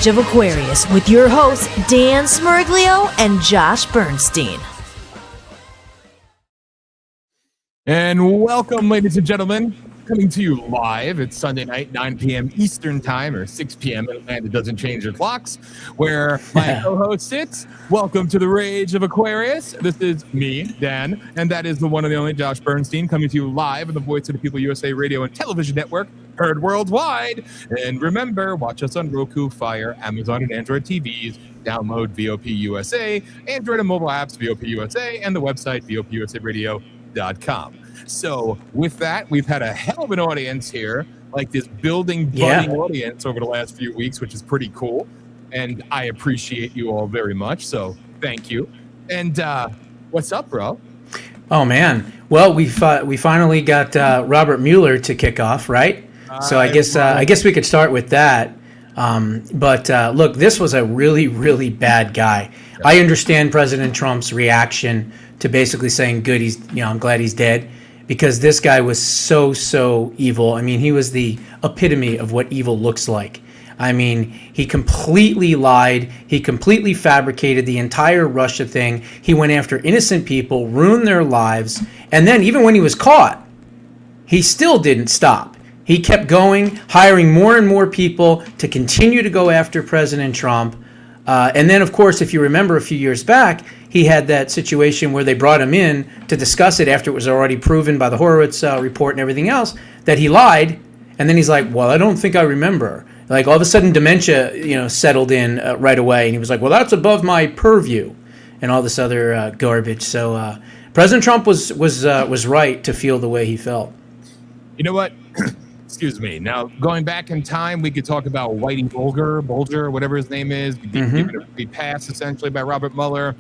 Rage of Aquarius with your hosts, Dan Smeriglio and Josh Bernstein. And welcome, ladies and gentlemen, coming to you live. It's Sunday night, 9 p.m. Eastern Time, or 6 p.m. in Atlanta. Doesn't change their clocks, where my co-host sits. Welcome to the Rage of Aquarius. This is me, Dan, and that is the one and the only Josh Bernstein, coming to you live on the Voice of the People USA Radio and Television Network, heard worldwide. And remember, watch us on Roku, Fire, Amazon, and Android TVs. Download VOP USA, Android and mobile apps, VOP USA, and the website, VOPUSARadio.com. So with that, we've had a hell of an audience here, like this building budding audience over the last few weeks, which is pretty cool. And I appreciate you all very much. So thank you. And what's up, bro? Oh, man. Well, we finally got Robert Mueller to kick off, right? So I guess we could start with that. But look, this was a really, really bad guy. Yeah. I understand President Trump's reaction to basically saying, good, I'm glad he's dead, because this guy was so evil. I mean, he was the epitome of what evil looks like. I mean, he completely lied. He completely fabricated the entire Russia thing. He went after innocent people, ruined their lives. And then even when he was caught, he still didn't stop. He kept going, hiring more and more people to continue to go after President Trump. And then, of course, if you remember a few years back, he had that situation where they brought him in to discuss it after it was already proven by the Horowitz report and everything else that he lied. And then he's like, well, I don't think I remember. Like all of a sudden dementia, settled in right away. And he was like, well, that's above my purview and all this other garbage. So President Trump was right to feel the way he felt. You know what? Excuse me. Now, going back in time, we could talk about Whitey Bulger, whatever his name is, given a free pass essentially by Robert Mueller,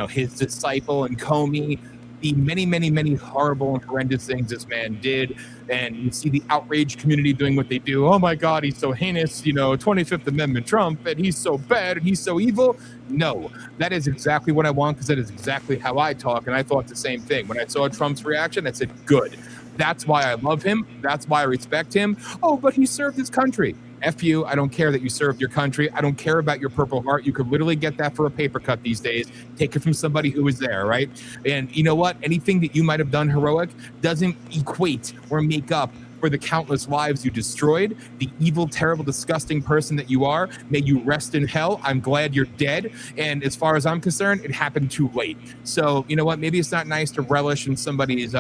his disciple and Comey, the many horrible and horrendous things this man did. And you see the outrage community doing what they do. Oh my God, he's so heinous, 25th Amendment Trump, and he's so bad and he's so evil. No, that is exactly what I want, because that is exactly how I talk. And I thought the same thing. When I saw Trump's reaction, I said, good. That's why I love him. That's why I respect him. Oh, but he served his country. F you. I don't care that you served your country. I don't care about your Purple Heart. You could literally get that for a paper cut these days. Take it from somebody who was there, right? And you know what? Anything that you might have done heroic doesn't equate or make up for the countless lives you destroyed, the evil, terrible, disgusting person that you are. May you rest in hell. I'm glad you're dead. And as far as I'm concerned, it happened too late. So, you know what? Maybe it's not nice to relish in somebody's,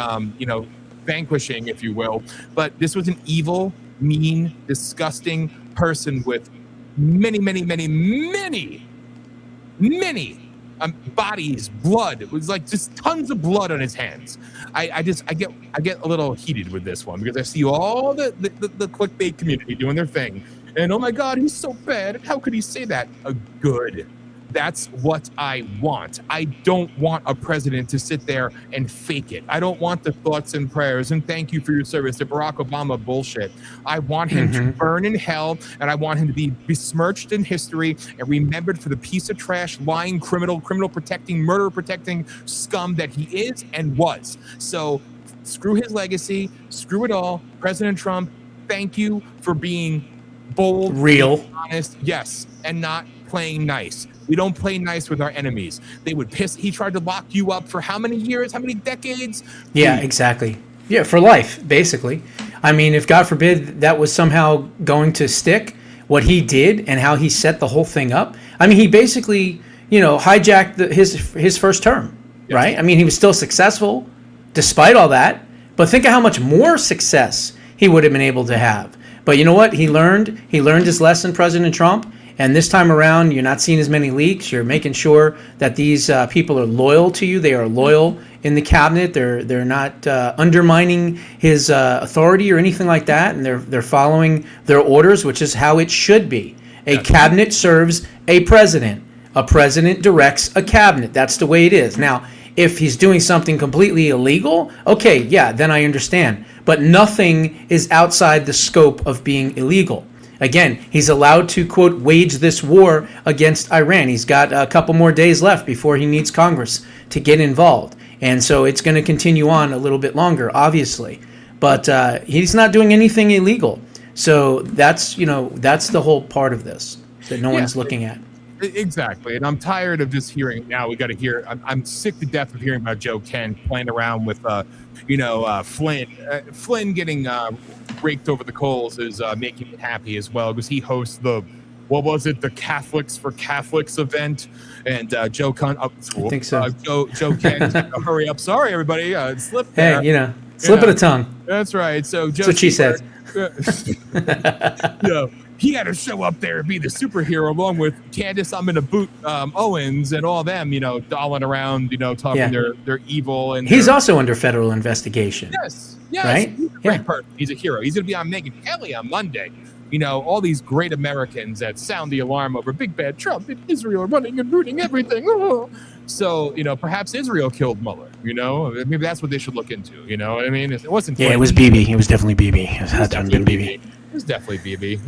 vanquishing, if you will. But this was an evil, mean, disgusting person with many bodies, blood. It was like just tons of blood on his hands. I get a little heated with this one, because I see all the clickbait community doing their thing. And oh my God, he's so bad. How could he say that? Good. That's what I want. I don't want a president to sit there and fake it. I don't want the thoughts and prayers and thank you for your service, the Barack Obama bullshit. I want him to burn in hell, and I want him to be besmirched in history and remembered for the piece of trash, lying, criminal protecting, murder protecting scum that he is and was. So screw his legacy, screw it all. President Trump, thank you for being bold, real, honest, yes, and not playing nice. We don't play nice with our enemies. They would piss. He tried to lock you up for how many years? How many decades? Yeah, exactly. Yeah, for life, basically. I mean, if God forbid that was somehow going to stick, what he did and how he set the whole thing up. I mean, he basically, hijacked his first term, yes. Right? I mean, he was still successful despite all that. But think of how much more success he would have been able to have. But you know what? He learned his lesson, President Trump. And this time around, you're not seeing as many leaks. You're making sure that these people are loyal to you. They are loyal in the cabinet. They're not undermining his authority or anything like that. And they're following their orders, which is how it should be. A cabinet serves a president. A president directs a cabinet. That's the way it is. Now, if he's doing something completely illegal, okay, yeah, then I understand. But nothing is outside the scope of being illegal. Again, he's allowed to, quote, wage this war against Iran. He's got a couple more days left before he needs Congress to get involved. And so it's going to continue on a little bit longer, obviously. But he's not doing anything illegal. So that's that's the whole part of this that no one's looking at. Exactly, and I'm tired of just hearing. Now we got to hear. I'm sick to death of hearing about Joe Kent playing around with, Flynn. Flynn getting raked over the coals is making me happy as well because he hosts the, what was it, the Catholics for Catholics event, and Joe Kent. I think so. Joe Kent, hurry up! Sorry, everybody, slipped there. Hey, slip of the tongue. That's right. So Joe. That's what she said. He had to show up there and be the superhero along with Candace Owens and all them, dolling around, talking they're evil. And he's also under federal investigation. Yes. Right? He's a great person. He's a hero. He's going to be on Megyn Kelly on Monday. All these great Americans that sound the alarm over big bad Trump and Israel running and ruining everything. Oh. So, perhaps Israel killed Mueller, maybe that's what they should look into. You know what I mean? It wasn't. Yeah, it was Bibi. It was definitely Bibi. It had to have been Bibi. It was definitely Bibi.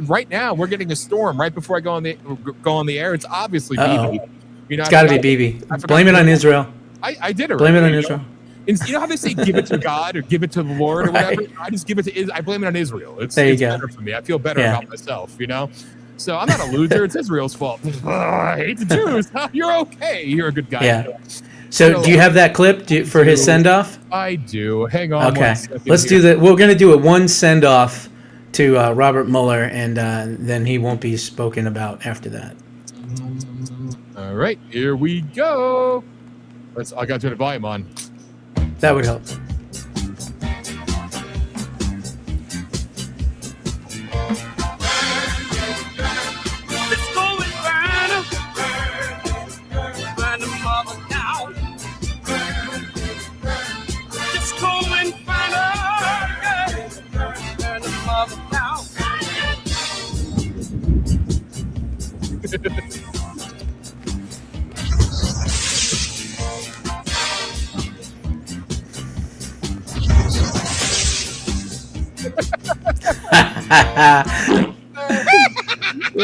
Right now we're getting a storm right before I go on the air. It's obviously Bibi. It's got to be Bibi. Blame it on Israel. I did it. Blame it on Israel. You know how they say give it to God or give it to the Lord or whatever? I just give it to I blame it on Israel. It's better for me. I feel better about myself, So I'm not a loser. It's Israel's fault. I hate the Jews. You're okay. You're a good guy. Yeah. So do you have that clip for his send-off? I do. Hang on. Okay. Let's do that. We're going to do one send-off to Robert Mueller, and then he won't be spoken about after that. All right. Here we go. I got to turn the volume on. That would help.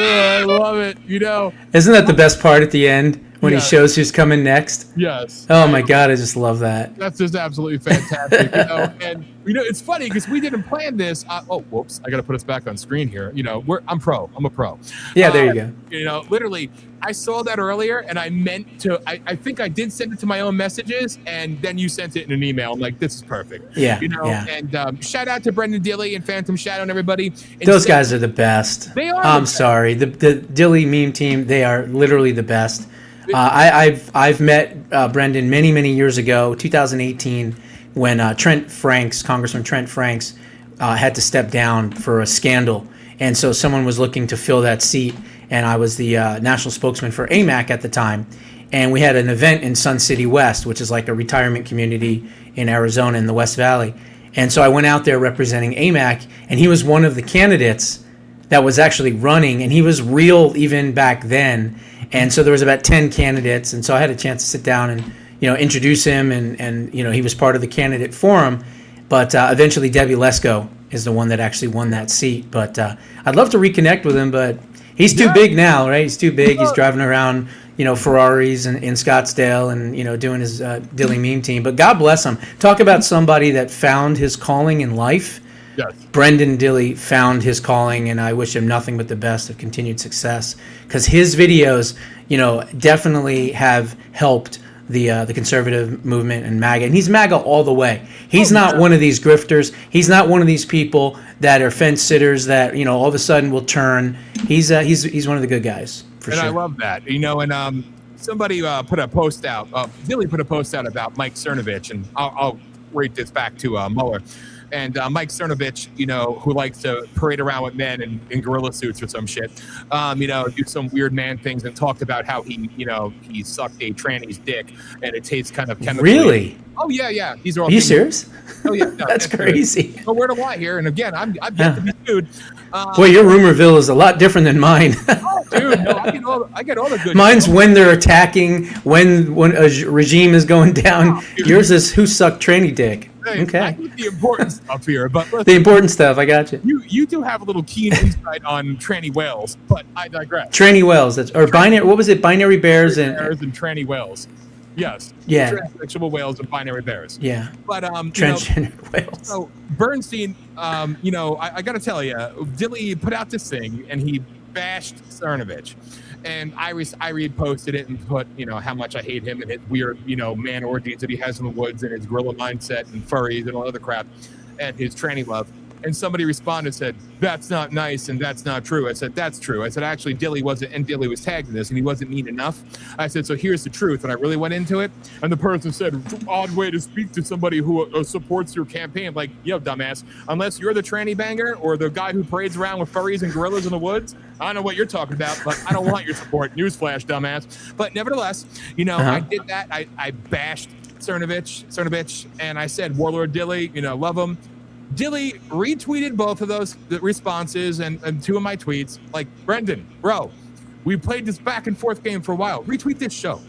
I love it. Isn't that the best part at the end when he shows who's coming next? Yes. Oh my God, I just love that. That's just absolutely fantastic. And it's funny because we didn't plan this. Whoops! I got to put us back on screen here. I'm pro. I'm a pro. Yeah, there you go. Literally, I saw that earlier, and I meant to. I think I did send it to my own messages, and then you sent it in an email. I'm like, this is perfect. Yeah. And shout out to Brendan Dilley and Phantom Shadow and everybody. Those guys are the best. They are. I'm sorry, the Dilley meme team. They are literally the best. I've met Brendan many years ago, 2018, when Congressman Trent Franks, had to step down for a scandal, and so someone was looking to fill that seat, and I was the national spokesman for AMAC at the time, and we had an event in Sun City West, which is like a retirement community in Arizona in the West Valley, and so I went out there representing AMAC, and he was one of the candidates that was actually running, and he was real even back then. And so there was about 10 candidates, and so I had a chance to sit down and introduce him, and he was part of the candidate forum. But eventually Debbie Lesko is the one that actually won that seat. But I'd love to reconnect with him, but he's too big now, right? He's too big. He's driving around Ferraris in Scottsdale and doing his Dilley meme team. But God bless him. Talk about somebody that found his calling in life. Yes. Brendan Dilley found his calling, and I wish him nothing but the best of continued success, because his videos, definitely have helped the conservative movement and MAGA, and he's MAGA all the way. He's not one of these grifters. He's not one of these people that are fence sitters that all of a sudden will turn. He's one of the good guys for sure. And I love that. And somebody put a post out. Dilley put a post out about Mike Cernovich, and I'll rate this back to Mueller. And Mike Cernovich, who likes to parade around with men in gorilla suits or some shit, do some weird man things, and talked about how he sucked a tranny's dick and it tastes kind of chemically. Really? Oh yeah. These are all. Are you serious? Oh yeah. No, that's crazy. But where do I here? And again, I'm yet to be sued. Boy, your rumorville is a lot different than mine. Oh, dude, no, I get all the good. Mine's stuff. When they're attacking, when a regime is going down. Yours is who sucked tranny dick. Okay. I get the important stuff here, but listen, the important stuff, I got you. You do have a little keen insight on tranny whales, but I digress. Tranny whales, binary. What was it? Binary bears and tranny whales. Yes. Yeah. Transsexual whales and binary bears. Yeah. But Transgender whales. so Bernstein, I got to tell you, Dilly put out this thing and he bashed Cernovich, and I reposted it and put how much I hate him and his weird man orgies that he has in the woods and his gorilla mindset and furries and all other crap and his tranny love. And somebody responded and said, that's not nice and that's not true. I said, that's true. I said, actually, Dilly wasn't, and Dilly was tagged in this, and he wasn't mean enough. I said, so here's the truth. And I really went into it. And the person said, odd way to speak to somebody who supports your campaign. Like, yo, dumbass, unless you're the tranny banger or the guy who parades around with furries and gorillas in the woods, I don't know what you're talking about, but I don't want your support. Newsflash, dumbass. But nevertheless, I did that. I bashed Cernovich, and I said, Warlord Dilly, love him. Dilly retweeted both of those responses and two of my tweets. Like, Brendan, bro, we played this back and forth game for a while. Retweet this show.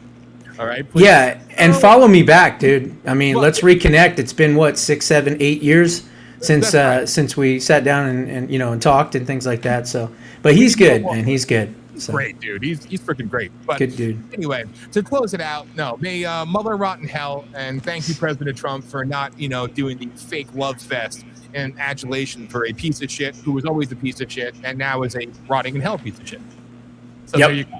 All right. Please. Yeah, and follow me back, dude. I mean, let's reconnect. It's been what, 6, 7, 8 years since we sat down and talked and things like that. So, but he's good, man. He's good. So. Great, dude. He's freaking great. But good dude. Anyway, to close it out, may Mueller rot in hell, and thank you, President Trump, for not doing the fake love fest and adulation for a piece of shit who was always a piece of shit and now is a rotting in hell piece of shit. So There you go.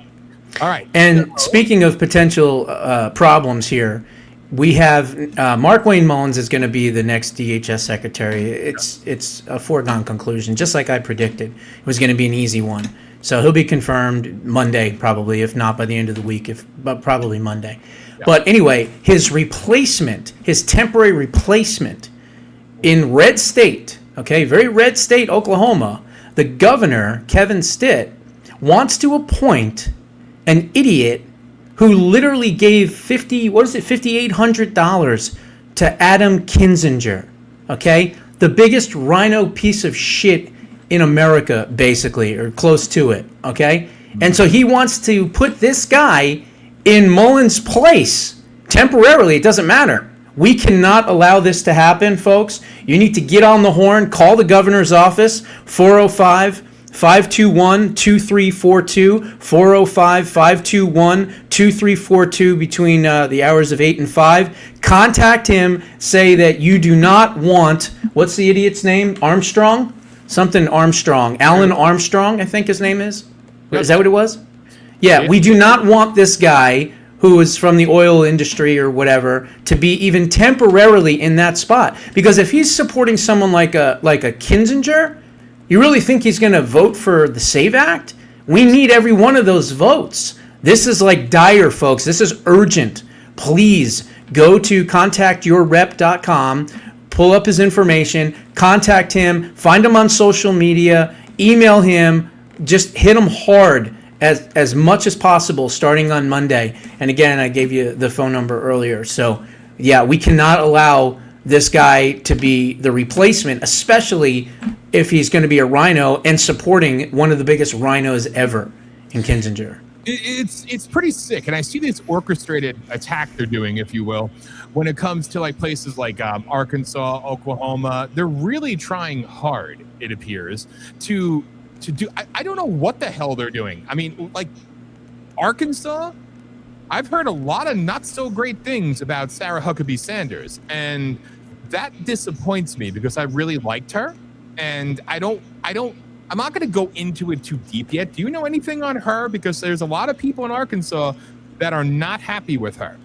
All right. And speaking of potential problems here, we have Mark Wayne Mullins is going to be the next DHS secretary. It's a foregone conclusion, just like I predicted. It was going to be an easy one. So he'll be confirmed Monday, probably, if not by the end of the week, but probably Monday. Yeah. But anyway, his temporary replacement in red state, very red state, Oklahoma, the governor, Kevin Stitt, wants to appoint an idiot who literally gave $5,800 to Adam Kinzinger, the biggest rhino piece of shit in America, basically, or close to it, And so he wants to put this guy in Mullins' place temporarily. It doesn't matter. We cannot allow this to happen, folks. You need to get on the horn, call the governor's office, 405-521-2342, 405-521-2342 between the hours of 8 and 5. Contact him, say that you do not want, what's the idiot's name? Armstrong? Something Armstrong. Alan Armstrong, I think his name is. Is that what it was? Yeah, we do not want this guy who is from the oil industry or whatever to be even temporarily in that spot. Because if he's supporting someone like a Kinzinger, you really think he's going to vote for the SAVE Act? We need every one of those votes. This is like dire, folks. This is urgent. Please go to contactyourrep.com. Pull up his information, contact him, find him on social media, email him, just hit him hard as much as possible starting on Monday. And again, I gave you the phone number earlier. So, yeah, we cannot allow this guy to be the replacement, especially if he's going to be a rhino and supporting one of the biggest rhinos ever in Kinzinger. It's pretty sick, and I see this orchestrated attack they're doing, if you will, when it comes to like places like Arkansas, Oklahoma. They're really trying hard, it appears, to do. I don't know what the hell they're doing. I mean, like Arkansas, I've heard a lot of not so great things about Sarah Huckabee Sanders, and that disappoints me because I really liked her, and I'm not going to go into it too deep yet. Do you know anything on her? Because there's a lot of people in Arkansas that are not happy with her.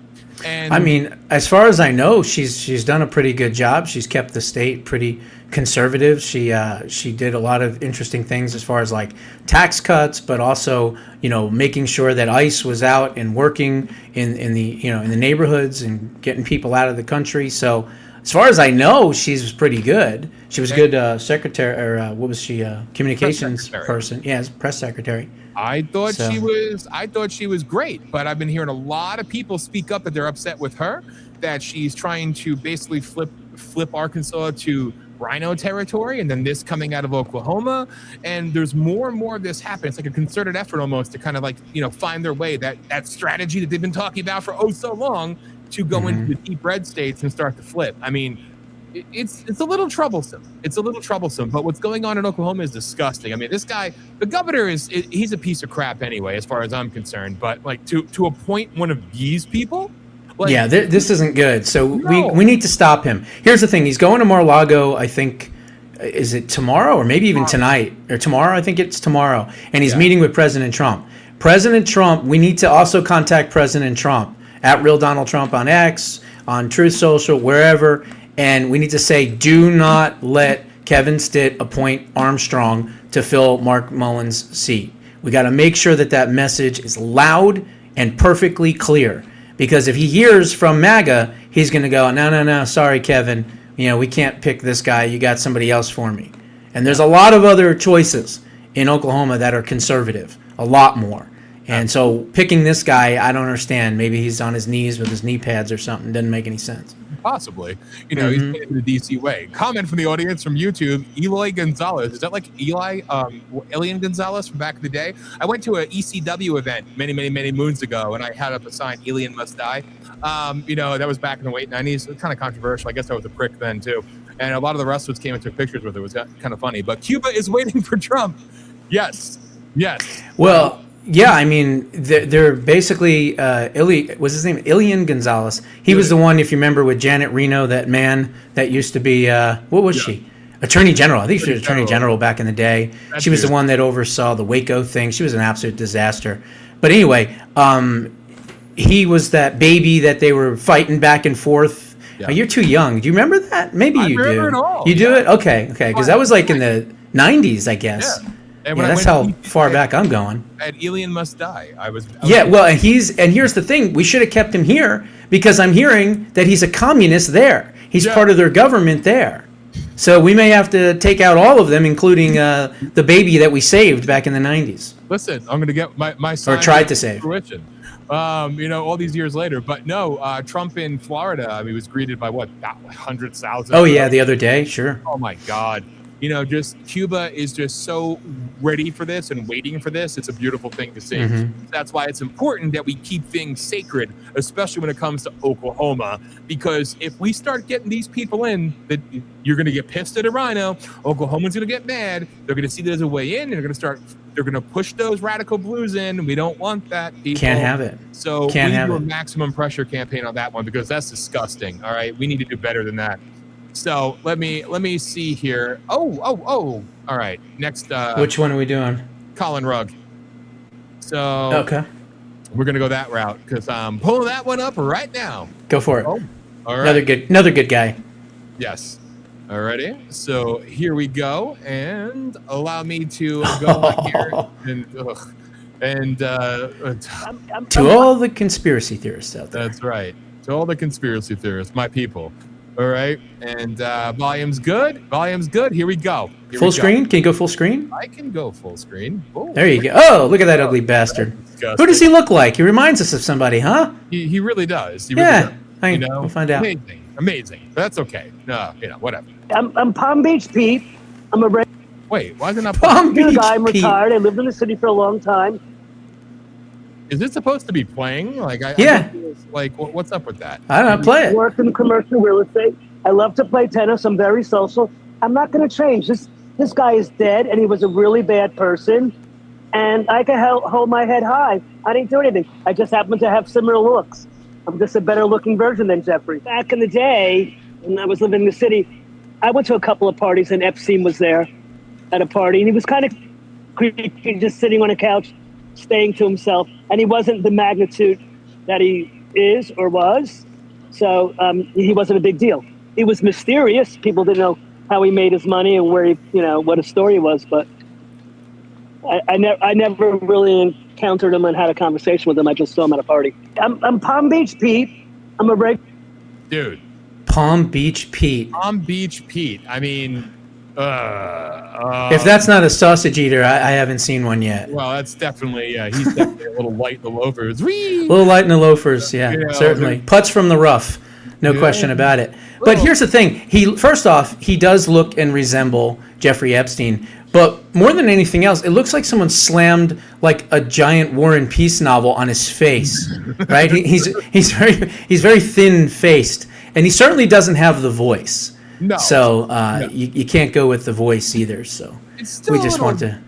And I mean, as far as I know, she's done a pretty good job. She's kept the state pretty conservative. She did a lot of interesting things as far as like tax cuts, but also making sure that ICE was out and working in the neighborhoods and getting people out of the country. So as far as I know, she's pretty good. She was a good secretary, or what was she? Communications person. Yeah, press secretary. I thought she was great, but I've been hearing a lot of people speak up that they're upset with her, that she's trying to basically flip Arkansas to rhino territory, and then this coming out of Oklahoma, and there's more and more of this happening. It's like a concerted effort almost to kind of like find their way, that strategy that they've been talking about for so long, to go into the deep red states and start to flip. I mean, it's a little troublesome. But what's going on in Oklahoma is disgusting. I mean, this guy, the governor, he's a piece of crap anyway, as far as I'm concerned. But like to appoint one of these people Like, Yeah, this isn't good. So No. we need to stop him. Here's the thing: he's going to Mar-a-Lago. I think is it tomorrow or maybe even tonight or tomorrow? I think it's tomorrow, and he's meeting with President Trump. President Trump. We need to also contact President Trump at Real Donald Trump on X, on Truth Social, wherever, and we need to say, do not let Kevin Stitt appoint Armstrong to fill Mark Mullen's seat. We got to make sure that message is loud and perfectly clear. Because if he hears from MAGA, he's going to go, no, sorry, Kevin. We can't pick this guy. You got somebody else for me. And there's a lot of other choices in Oklahoma that are conservative, a lot more. And so picking this guy, I don't understand. Maybe he's on his knees with his knee pads or something. Doesn't make any sense. Possibly. He's in the DC way. Comment from the audience from YouTube, Eloy Gonzalez. Is that like Elian Gonzalez from back in the day? I went to an ECW event many moons ago, and I had up a sign, Elian Must Die. That was back in the late 90s. It was kind of controversial. I guess I was a prick then, too. And a lot of the wrestlers came and took pictures with it. It was kind of funny. But Cuba is waiting for Trump. Yes. Well... Yeah, I mean, they're basically was his name Elian Gonzalez? He was the one, if you remember, with Janet Reno, that man that used to be what was she? Attorney General. I think she was Attorney General back in the day. She was the one that oversaw the Waco thing. She was an absolute disaster. But anyway, he was that baby that they were fighting back and forth. Yeah. You're too young. Do you remember that? Maybe you do. I remember it all. You do it? Okay, because that was like in the 90s, I guess. Yeah. That's how far back I'm going. At Elian Must Die. I was well, and here's the thing: we should have kept him here because I'm hearing that he's a communist there. He's part of their government there. So we may have to take out all of them, including the baby that we saved back in the 90s. Listen, I'm going to get my son. Or tried to save. Fruition. All these years later. But no, Trump in Florida, he was greeted by what, 100,000? Oh, yeah, the other day, sure. Oh, my God. Just Cuba is just so ready for this and waiting for this. It's a beautiful thing to see. Mm-hmm. That's why it's important that we keep things sacred, especially when it comes to Oklahoma, because if we start getting these people in, that you're going to get pissed at a rhino. Oklahoma's going to get mad. They're going to see there's a way in, and they're going to push those radical blues in. We don't want that. People. Can't have it. So we need to do a maximum pressure campaign on that one because that's disgusting. All right. We need to do better than that. So let me see here. Oh. All right. Next. Which one are we doing? Colin Rugg. So okay, we're gonna go that route because I'm pulling that one up right now. Go for it. Oh, all right. Another good guy. Yes. Alrighty. So here we go, and allow me to go here and to all the conspiracy theorists out there. That's right. To all the conspiracy theorists, my people. All right, and volume's good. Here we go. Full screen? Can you go full screen? I can go full screen. Oh, there you go. Oh, look at that ugly bastard. Who does he look like? He reminds us of somebody, huh? He really does. We'll find out. Amazing. But that's okay. No, whatever. I'm Palm Beach Pete. I'm a Wait, why is it not Palm Beach guy? I'm Pete? retired. I lived in the city for a long time. Is it supposed to be playing? What's up with that? I don't know. Play it. Worked in commercial real estate. I love to play tennis. I'm very social. I'm not going to change. This guy is dead, and he was a really bad person. And I can hold my head high. I didn't do anything. I just happen to have similar looks. I'm just a better-looking version than Jeffrey. Back in the day, when I was living in the city, I went to a couple of parties, and Epstein was there at a party, and he was kind of creepy, just sitting on a couch, staying to himself, and he wasn't the magnitude that he is or was, so he wasn't a big deal. He was mysterious. People didn't know how he made his money and where what his story was, but I never really encountered him and had a conversation with him. I just saw him at a party. I'm Palm Beach Pete. I'm a dude. Palm Beach Pete. Palm Beach Pete. I mean, if that's not a sausage eater, I haven't seen one yet. Well, that's definitely, he's definitely a little light in the loafers. A little light in the loafers, certainly. Putts from the rough, no question about it. But here's the thing. First off, he does look and resemble Jeffrey Epstein. But more than anything else, it looks like someone slammed like a giant War and Peace novel on his face, right? He's very thin-faced, and he certainly doesn't have the voice. No. So you can't go with the voice either. So we just want to.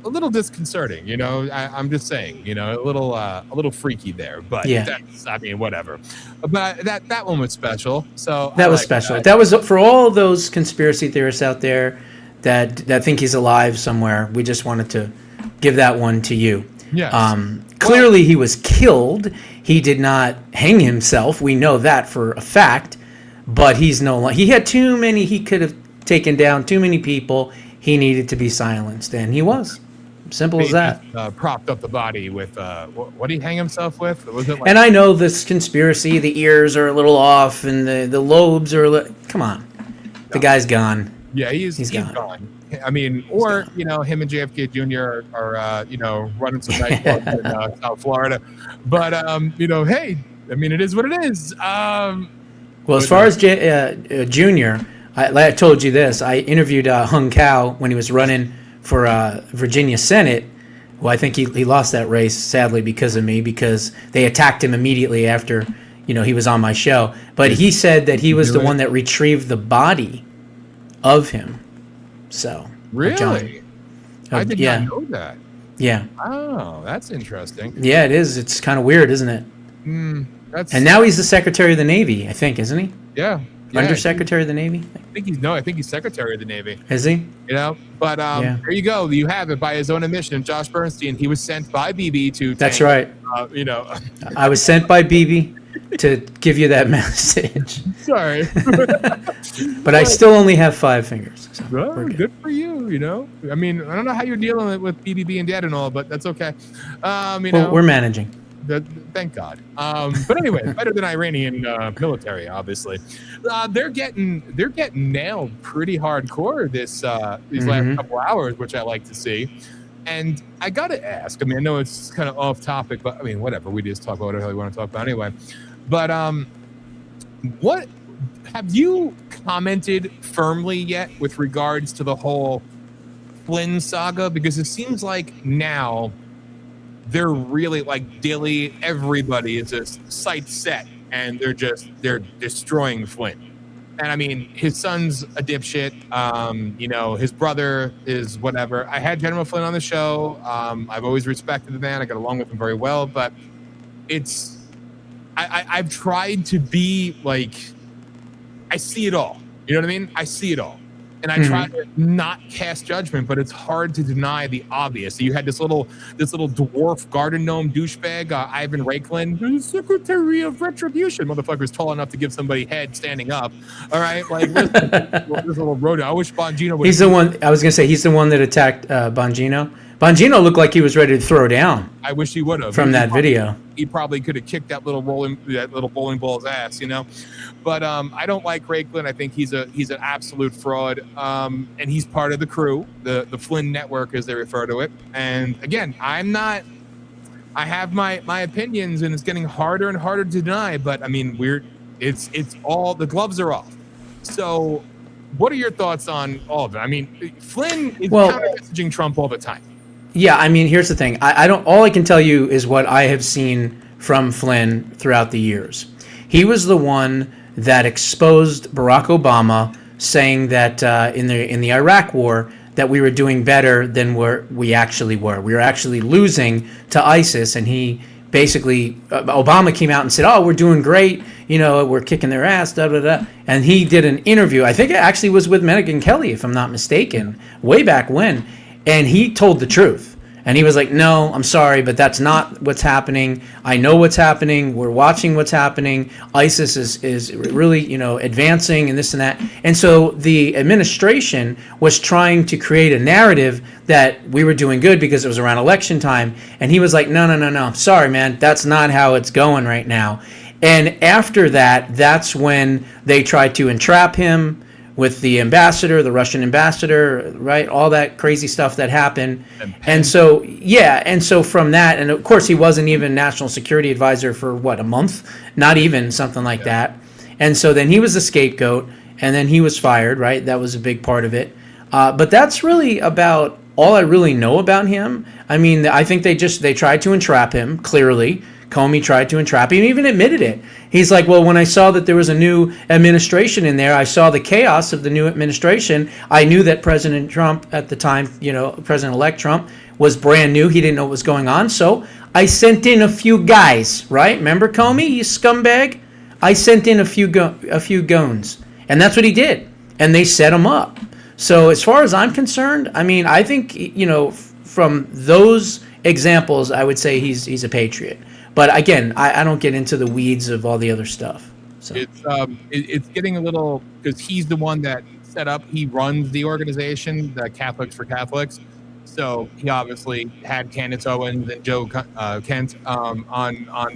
a little disconcerting. You know, I'm just saying, you know, a little freaky there. But that's, I mean, whatever. But that one was special. So that was special. That was for all those conspiracy theorists out there that think he's alive somewhere. We just wanted to give that one to you. Yes. Clearly, he was killed. He did not hang himself. We know that for a fact. But he's no longer. He had too many. He could have taken down too many people. He needed to be silenced, and he was. Simple as that. Propped up the body with what did he hang himself with? Was it like? And I know this conspiracy. The ears are a little off, and the lobes are. Come on, the guy's gone. Yeah, he's gone. I mean, or you know, him and JFK Jr. are you know, running some nice clubs in South Florida. But you know, hey, I mean, it is what it is. Well, as far as Junior, I told you this. I interviewed Hung Cao when he was running for Virginia Senate. Well, I think he lost that race, sadly, because of me, because they attacked him immediately after, you know, he was on my show. But he said that he was the one that retrieved the body of him. So really, I did not know that. Yeah. Oh, that's interesting. Yeah, it is. It's kind of weird, isn't it? And now he's the Secretary of the Navy, I think, isn't he? Yeah. Undersecretary of the Navy? I think he's Secretary of the Navy. Is he? You know, but there you go. You have it by his own admission. Josh Bernstein, he was sent by BB to. That's right. You know, I was sent by BB to give you that message. Sorry. But I still only have 5 fingers. So well, good for you, you know. I mean, I don't know how you're dealing with BB being dead and all, but that's okay. You know, we're managing. Thank God. But anyway, better than Iranian military, obviously. They're getting nailed pretty hardcore these last couple hours, which I like to see. And I got to ask, I mean, I know it's kind of off topic, but I mean, whatever. We just talk about whatever we want to talk about anyway. But what have you commented firmly yet with regards to the whole Flynn saga? Because it seems like now they're really like Dilly. Everybody is just sight set, and they're destroying Flynn. And I mean, his son's a dipshit. You know, his brother is whatever. I had General Flynn on the show. I've always respected the man. I got along with him very well. But I've tried to be like, I see it all. You know what I mean? I see it all. And I try to not cast judgment, but it's hard to deny the obvious. You had this little dwarf garden gnome douchebag, Ivan Raiklin, who's Secretary of Retribution. Motherfucker's tall enough to give somebody head standing up. All right, like listen, this little rodeo. I wish Bongino would. He's the one. I was gonna say he's the one that attacked Bongino. Bongino looked like he was ready to throw down. I wish he would have from that video. He probably could have kicked that little bowling ball's ass, you know. But I don't like Raiklin. I think he's an absolute fraud. And he's part of the crew, the Flynn Network, as they refer to it. And again, I have my opinions, and it's getting harder and harder to deny. But I mean, it's all the gloves are off. So, what are your thoughts on all of it? I mean, Flynn is counter-messaging Trump all the time. Yeah, I mean, here's the thing. I don't. All I can tell you is what I have seen from Flynn throughout the years. He was the one that exposed Barack Obama, saying that in the Iraq War that we were doing better than we actually were. We were actually losing to ISIS, and he basically Obama came out and said, "Oh, we're doing great. You know, we're kicking their ass." Da da da. And he did an interview. I think it actually was with Megyn Kelly, if I'm not mistaken, way back when. And he told the truth. And he was like, no, I'm sorry, but that's not what's happening. I know what's happening. We're watching what's happening. ISIS is really, you know, advancing and this and that. And so the administration was trying to create a narrative that we were doing good because it was around election time. And he was like, no. Sorry, man. That's not how it's going right now. And after that, that's when they tried to entrap him with the ambassador, the Russian ambassador, right? All that crazy stuff that happened. And so, yeah. And so from that, and of course he wasn't even national security advisor for a month, not even something like that. And so then he was the scapegoat, and then he was fired, right? That was a big part of it. But that's really about all I really know about him. I mean, I think they tried to entrap him, clearly. Comey tried to entrap him, even admitted it. He's like, well, when I saw that there was a new administration in there, I saw the chaos of the new administration. I knew that President Trump at the time, you know, President-elect Trump, was brand new. He didn't know what was going on. So I sent in a few guys, right? Remember Comey, you scumbag? I sent in a few goons. And that's what he did. And they set him up. So as far as I'm concerned, I mean, I think, from those examples, I would say he's a patriot. But again, I don't get into the weeds of all the other stuff. So It's getting a little, because he's the one that set up, he runs the organization, the Catholics for Catholics. So he obviously had Candace Owens and Joe Kent on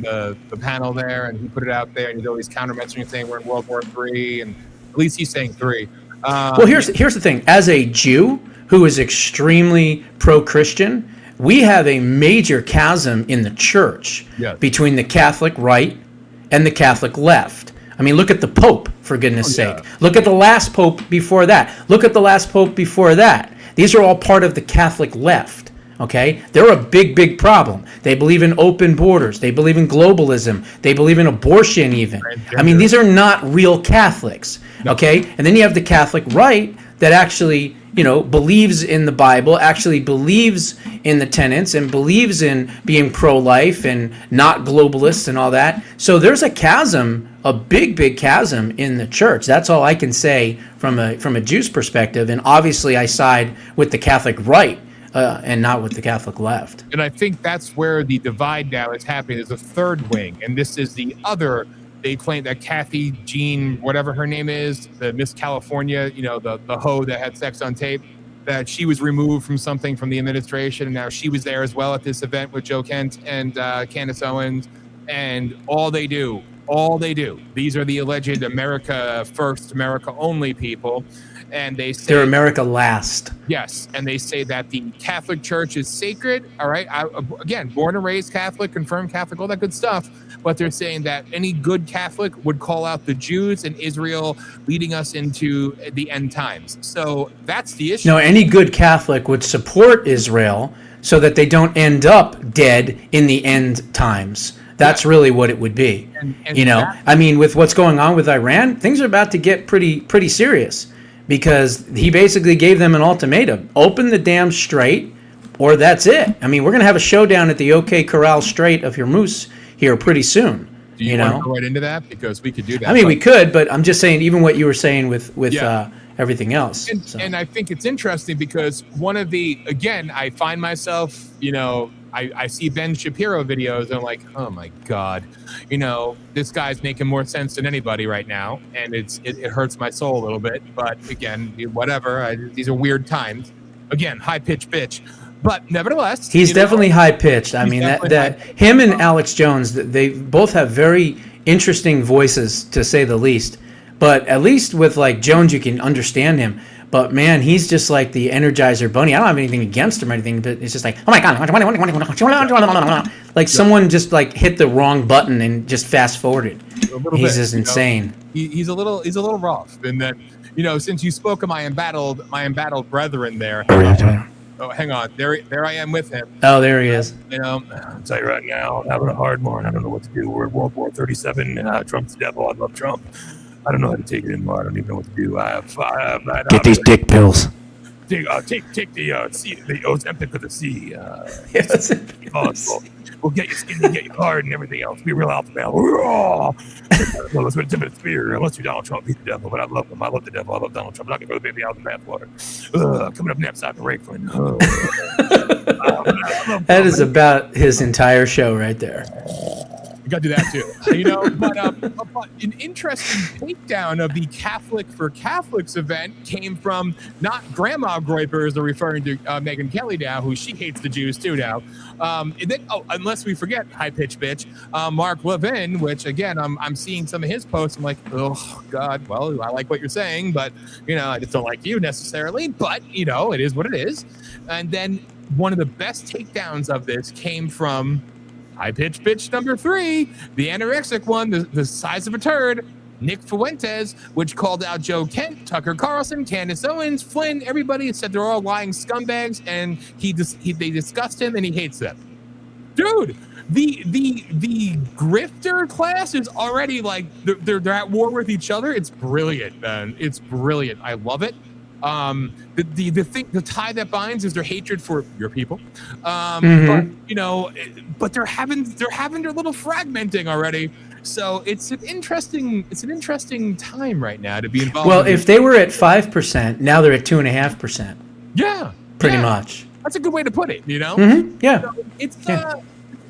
the panel there, and he put it out there, and he's always counter-mentioning, saying we're in World War III, and at least he's saying III. Well, here's the thing. As a Jew who is extremely pro-Christian, we have a major chasm in the church between the Catholic right and the Catholic left. I mean, look at the Pope, for goodness sake. Look at the last Pope before that. Look at the last Pope before that. These are all part of the Catholic left, okay? They're a big, big problem. They believe in open borders. They believe in globalism. They believe in abortion even. I mean, these are not real Catholics, okay? And then you have the Catholic right that actually, believes in the Bible, actually believes in the tenets, and believes in being pro-life and not globalists and all that. So there's a chasm, a big, big chasm in the church. That's all I can say from a Jew's perspective. And obviously I side with the Catholic right and not with the Catholic left. And I think that's where the divide now is happening. There's a third wing, and this is the other. They claim that Kathy Jean, whatever her name is, the Miss California, the hoe that had sex on tape, that she was removed from something from the administration, and now she was there as well at this event with Joe Kent and Candace Owens, and all they do, these are the alleged America first, America only people, and they say they're America last. Yes, and they say that the Catholic Church is sacred. All right, again, born and raised Catholic, confirmed Catholic, all that good stuff. But they're saying that any good Catholic would call out the Jews and Israel, leading us into the end times. So that's the issue. No, any good Catholic would support Israel so that they don't end up dead in the end times. That's really what it would be. I mean, with what's going on with Iran, things are about to get pretty serious, because he basically gave them an ultimatum: open the damn strait, or that's it. I mean, we're going to have a showdown at the OK Corral Strait of Hormuz here pretty soon. Do you want to go right into that? Because we could do that. I mean, we could, but I'm just saying, even what you were saying with everything else. And I think it's interesting because one of the, again, I find myself, I see Ben Shapiro videos and I'm like, oh my God, this guy's making more sense than anybody right now. And it hurts my soul a little bit. But again, whatever, these are weird times. Again, high-pitched bitch. But nevertheless, he's definitely high-pitched. I mean, that him and Alex Jones, they both have very interesting voices, to say the least. But at least with like Jones, you can understand him. But man, he's just like the Energizer Bunny. I don't have anything against him or anything, but it's just like, oh my God, like someone just like hit the wrong button and just fast forwarded. He's just insane. He's a little rough. And then, since you spoke of my embattled brethren there. Oh, hang on. There I am with him. Oh, there he is. I'll tell you right now, I'm having a hard morning. I don't know what to do. We're in World War 37, and Trump's the devil. I love Trump. I don't know how to take it anymore. I don't even know what to do. Get these dick pills. Take the C, the Ozempic of the C. We'll get you skinny, get you hard, and everything else. Be real alpha male. Let's put a 10-minute spear. Unless you're Donald Trump, he's the devil, but I love him. I love the devil. I love Donald Trump. I'm not gonna throw the baby out of the bathwater. Coming up next, I've been Rakeland. That is about his entire show right there. You got to do that too, but an interesting takedown of the Catholic for Catholics event came from not Grandma Groyper, they're referring to Megyn Kelly now, who she hates the Jews too now. And then, unless we forget, high-pitched bitch, Mark Levin, which again, I'm seeing some of his posts. I'm like, oh God, well, I like what you're saying, but I just don't like you necessarily. But it is what it is. And then one of the best takedowns of this came from high-pitched bitch number 3, the anorexic one, the size of a turd, Nick Fuentes, which called out Joe Kent, Tucker Carlson, Candace Owens, Flynn, everybody said they're all lying scumbags, and they discussed him and he hates them. Dude, the grifter class is already like they're at war with each other. It's brilliant, man. It's brilliant. I love it. The tie that binds is their hatred for your people. But they're having their little fragmenting already. So it's an interesting time right now to be involved. Well, if they were at 5%, now they're at 2.5%. Yeah, pretty much. That's a good way to put it. Yeah. So it's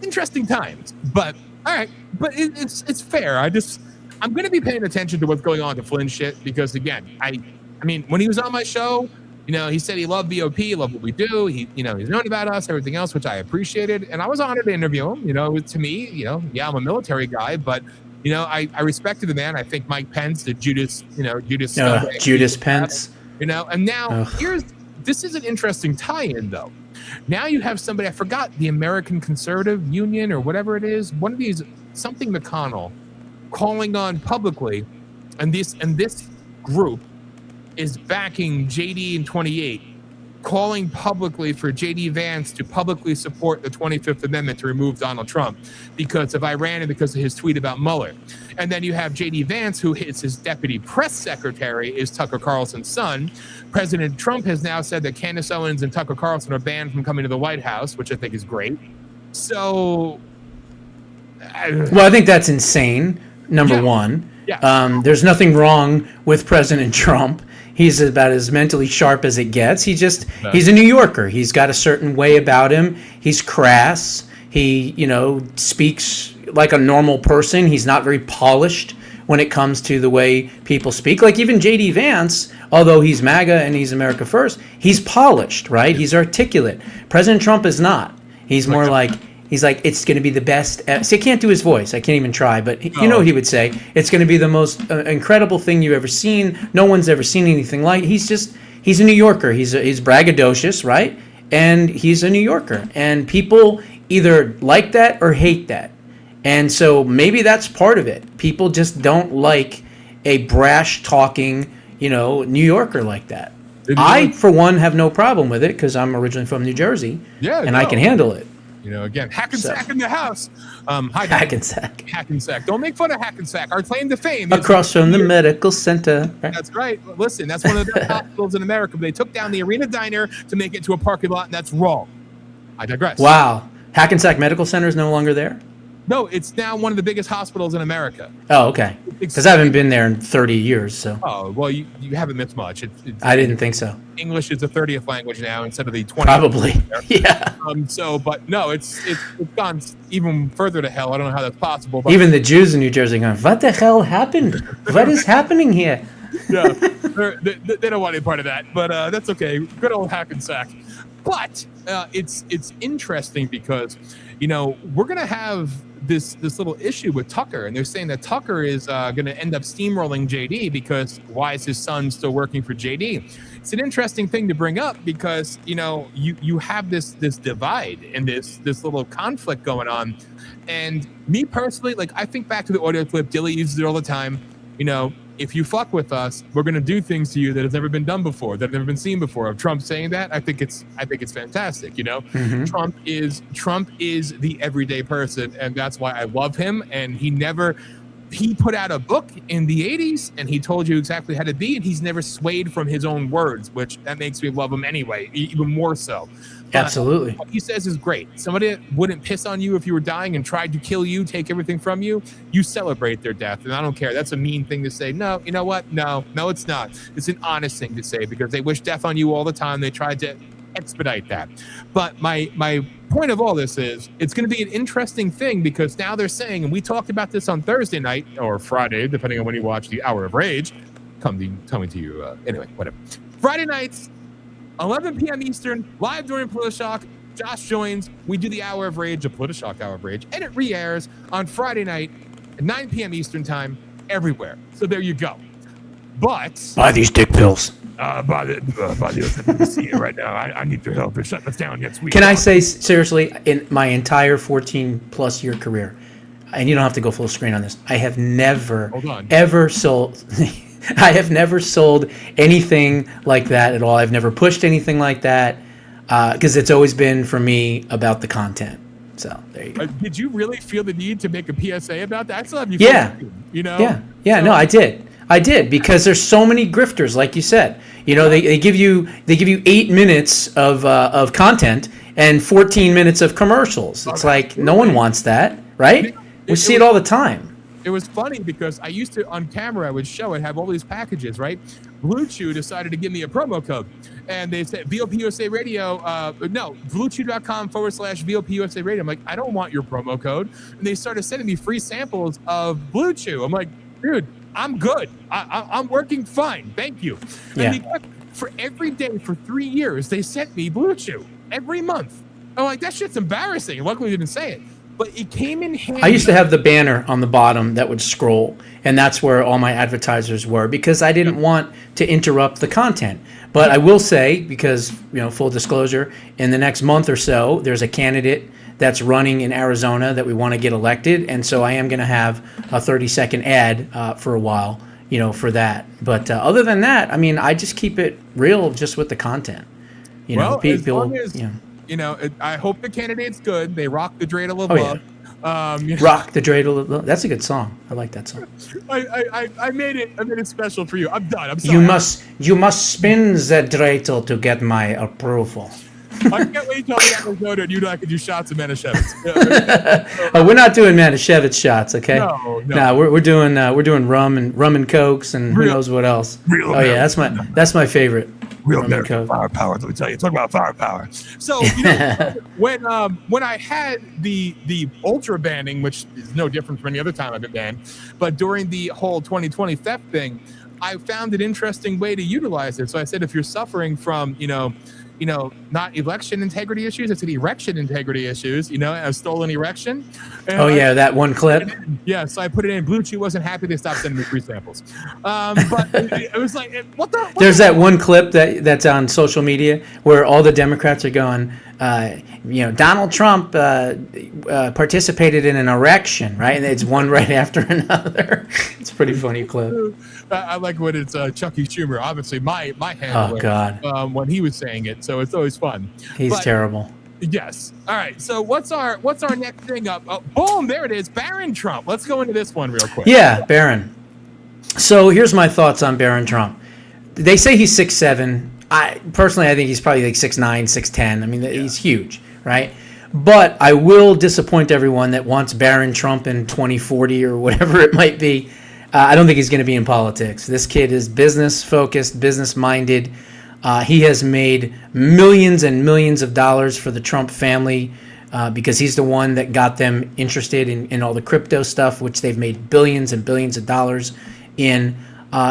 interesting times. But all right, but it's fair. I'm going to be paying attention to what's going on to Flynn shit because again, I mean, when he was on my show, he said he loved BOP, loved what we do. He's known about us, everything else, which I appreciated. And I was honored to interview him. To me, I'm a military guy, but, I respected the man. I think Mike Pence, the Judas Pence. And now this is an interesting tie-in, though. Now you have somebody, I forgot, the American Conservative Union or whatever it is, one of these, something McConnell, calling on publicly, and this group is backing JD in 28, calling publicly for JD Vance to publicly support the 25th Amendment to remove Donald Trump because of Iran and because of his tweet about Mueller. And then you have JD Vance, who is his deputy press secretary, is Tucker Carlson's son. President Trump has now said that Candace Owens and Tucker Carlson are banned from coming to the White House, which I think is great. So... Well, I think that's insane, number one. Yeah. There's nothing wrong with President Trump. He's about as mentally sharp as it gets. He's a New Yorker. He's got a certain way about him. He's crass. He, speaks like a normal person. He's not very polished when it comes to the way people speak. Like even J.D. Vance, although he's MAGA and he's America First, he's polished, right? He's articulate. President Trump is not. He's more like... He's like, it's going to be the best. See, I can't do his voice. I can't even try. But you know what he would say? It's going to be the most incredible thing you've ever seen. No one's ever seen anything like. He's a New Yorker. He's braggadocious, right? And he's a New Yorker. And people either like that or hate that. And so maybe that's part of it. People just don't like a brash talking, New Yorker like that. I, for one, have no problem with it because I'm originally from New Jersey. And I can handle it. Again, Hackensack in the house. Hi, Hackensack. Don't make fun of Hackensack. Our claim to fame is across from the medical center. Right? That's right. Listen, that's one of the hospitals in America. They took down the Arena Diner to make it to a parking lot, and that's wrong. I digress. Wow. Hackensack Medical Center is no longer there? No, it's now one of the biggest hospitals in America. Oh, okay. Because I haven't been there in 30 years. So. Oh, well, you haven't missed much. I didn't think so. English is the 30th language now instead of the 20th. Probably, yeah. But no, it's gone even further to hell. I don't know how that's possible. But even the Jews in New Jersey going, what the hell happened? What is happening here? Yeah, they don't want any part of that. But that's okay. Good old Hackensack. But it's interesting because, we're going to have this little issue with Tucker, and they're saying that Tucker is going to end up steamrolling JD because why is his son still working for JD? It's an interesting thing to bring up because you have this divide and this little conflict going on, and me personally, like I think back to the audio clip, Dilly uses it all the time. If you fuck with us, we're going to do things to you that has never been done before, that have never been seen before. Of Trump saying that, I think it's fantastic. Mm-hmm. Trump is the everyday person, and that's why I love him. And he put out a book in the 80s, and he told you exactly how to be, and he's never swayed from his own words, which that makes me love him anyway, even more so. Absolutely. What he says is great. Somebody that wouldn't piss on you if you were dying and tried to kill you, take everything from you, you celebrate their death. And I don't care. That's a mean thing to say. No, you know what? No, it's not. It's an honest thing to say because they wish death on you all the time. They tried to expedite that. But my point of all this is it's going to be an interesting thing because now they're saying, and we talked about this on Thursday night or Friday, depending on when you watch the Hour of Rage, coming to you. Anyway, whatever. Friday nights, 11 p.m. Eastern, live during Politishock. Josh joins. We do the Hour of Rage, the Politishock Hour of Rage, and it re-airs on Friday night at 9 p.m. Eastern time everywhere. So there you go. But buy these dick pills. Buy the see it right now. I need your help. They're shutting us down next week. Can I say seriously, in my entire 14-plus year career, and you don't have to go full screen on this, I have never ever sold. I have never sold anything like that at all. I've never pushed anything like that because it's always been for me about the content. So there you go. Did you really feel the need to make a PSA about that? I still have you. Yeah. No, I did because there's so many grifters, like you said. You know, they give you 8 minutes of content and 14 minutes of commercials. It's like no one wants that, right? We see it all the time. It was funny because I used to, on camera, I would show it, have all these packages, right? Blue Chew decided to give me a promo code. And they said, VOP USA Radio, bluechew.com/VOP USA Radio. I'm like, I don't want your promo code. And they started sending me free samples of Blue Chew. I'm like, dude, I'm good. I'm working fine. Thank you. Yeah. And for every day for 3 years, they sent me Blue Chew every month. I'm like, that shit's embarrassing. Luckily, they didn't say it. But it came in handy. I used to have the banner on the bottom that would scroll, and that's where all my advertisers were because I didn't want to interrupt the content. But I will say, because, you know, full disclosure, in the next month or so, there's a candidate that's running in Arizona that we want to get elected, and so I am going to have a 30-second ad for a while, you know, for that. But other than that, I mean, I just keep it real just with the content. You know, people, as long as, you know, I hope the candidate's good. They rock the dreidel of love. You know. Rock the dreidel of love. That's a good song. I like that song. I made it special for you. I'm done. I'm sorry. You must spin the dreidel to get my approval. I can't wait till I'm Arizona and you and I can do shots of Manischewitz. We're not doing Manischewitz shots, okay? No. We're doing rum and cokes and who knows what else. Yeah, that's my favorite. Real American firepower. Let me tell you. Talk about firepower. So you know, when I had the ultra banning, which is no different from any other time I've been banned, but during the whole 2020 theft thing, I found an interesting way to utilize it. So I said, if you're suffering from, you know, not election integrity issues, it's an erection integrity issues, you know, a stolen erection. And that one clip. So I put it in. Blue Chew wasn't happy. They stopped sending me free samples. But it was like, There's that one clip that's on social media where all the Democrats are going, you know, Donald Trump participated in an erection, right? And it's one right after another. It's a pretty funny clip. I like when it's Chucky Schumer, obviously my handler. Oh God. When he was saying it, so it's always fun. He's terrible. Yes. All right. So what's our next thing up? Oh, boom! There it is. Barron Trump. Let's go into this one real quick. Yeah, Barron. So here's my thoughts on Barron Trump. They say he's 6'7". I think he's probably like 6'9", 6'10". I mean, he's huge, right? But I will disappoint everyone that wants Barron Trump in 2040 or whatever it might be. I don't think he's going to be in politics. This kid is business-focused, business-minded. He has made millions and millions of dollars for the Trump family because he's the one that got them interested in all the crypto stuff, which they've made billions and billions of dollars in.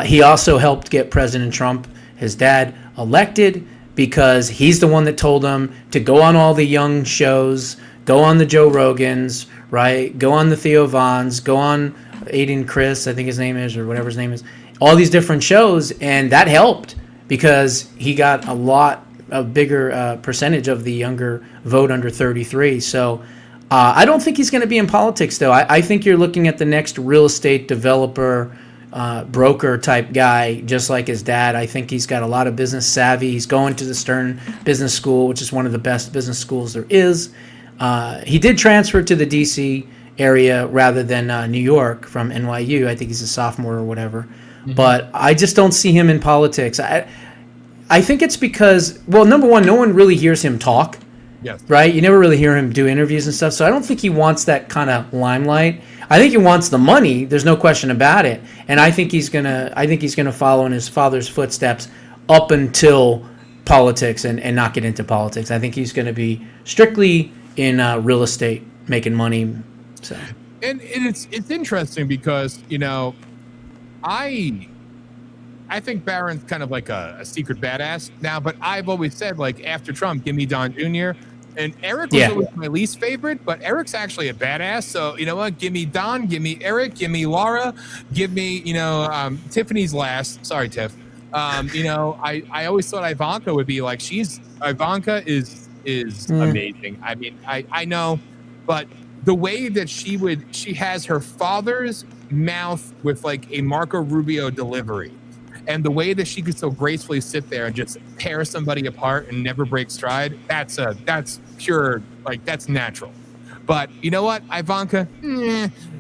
He also helped get President Trump, his dad, elected because he's the one that told him to go on all the young shows, go on the Joe Rogans, right? Go on the Theo Vons, go on Aiden Chris, I think his name is, or whatever his name is, all these different shows, and that helped because he got a bigger percentage of the younger vote under 33. So I don't think he's going to be in politics, though. I think you're looking at the next real estate developer, broker type guy, just like his dad. I think he's got a lot of business savvy. He's going to the Stern Business School, which is one of the best business schools there is. He did transfer to the D.C. area rather than New York from NYU. I think he's a sophomore or whatever. Mm-hmm. But I just don't see him in politics. I think it's because, well, number one, no one really hears him talk. Yes. Right? You never really hear him do interviews and stuff. So I don't think he wants that kind of limelight. I think he wants the money. There's no question about it. And I think he's gonna follow in his father's footsteps up until politics and not get into politics. I think he's gonna be strictly in real estate, making money. So. And it's interesting because, you know, I think Barron's kind of like a secret badass now, but I've always said, like, after Trump, give me Don Jr. And Eric was always my least favorite, but Eric's actually a badass. So, you know what? Give me Don, give me Eric, give me Laura, give me, you know, Tiffany's last. Sorry, Tiff. You know, I always thought Ivanka would be like, Ivanka is amazing. I mean, I know, but the way that she has her father's mouth with like a Marco Rubio delivery, and the way that she could so gracefully sit there and just tear somebody apart and never break stride, that's pure, like, that's natural. But you know what, Ivanka?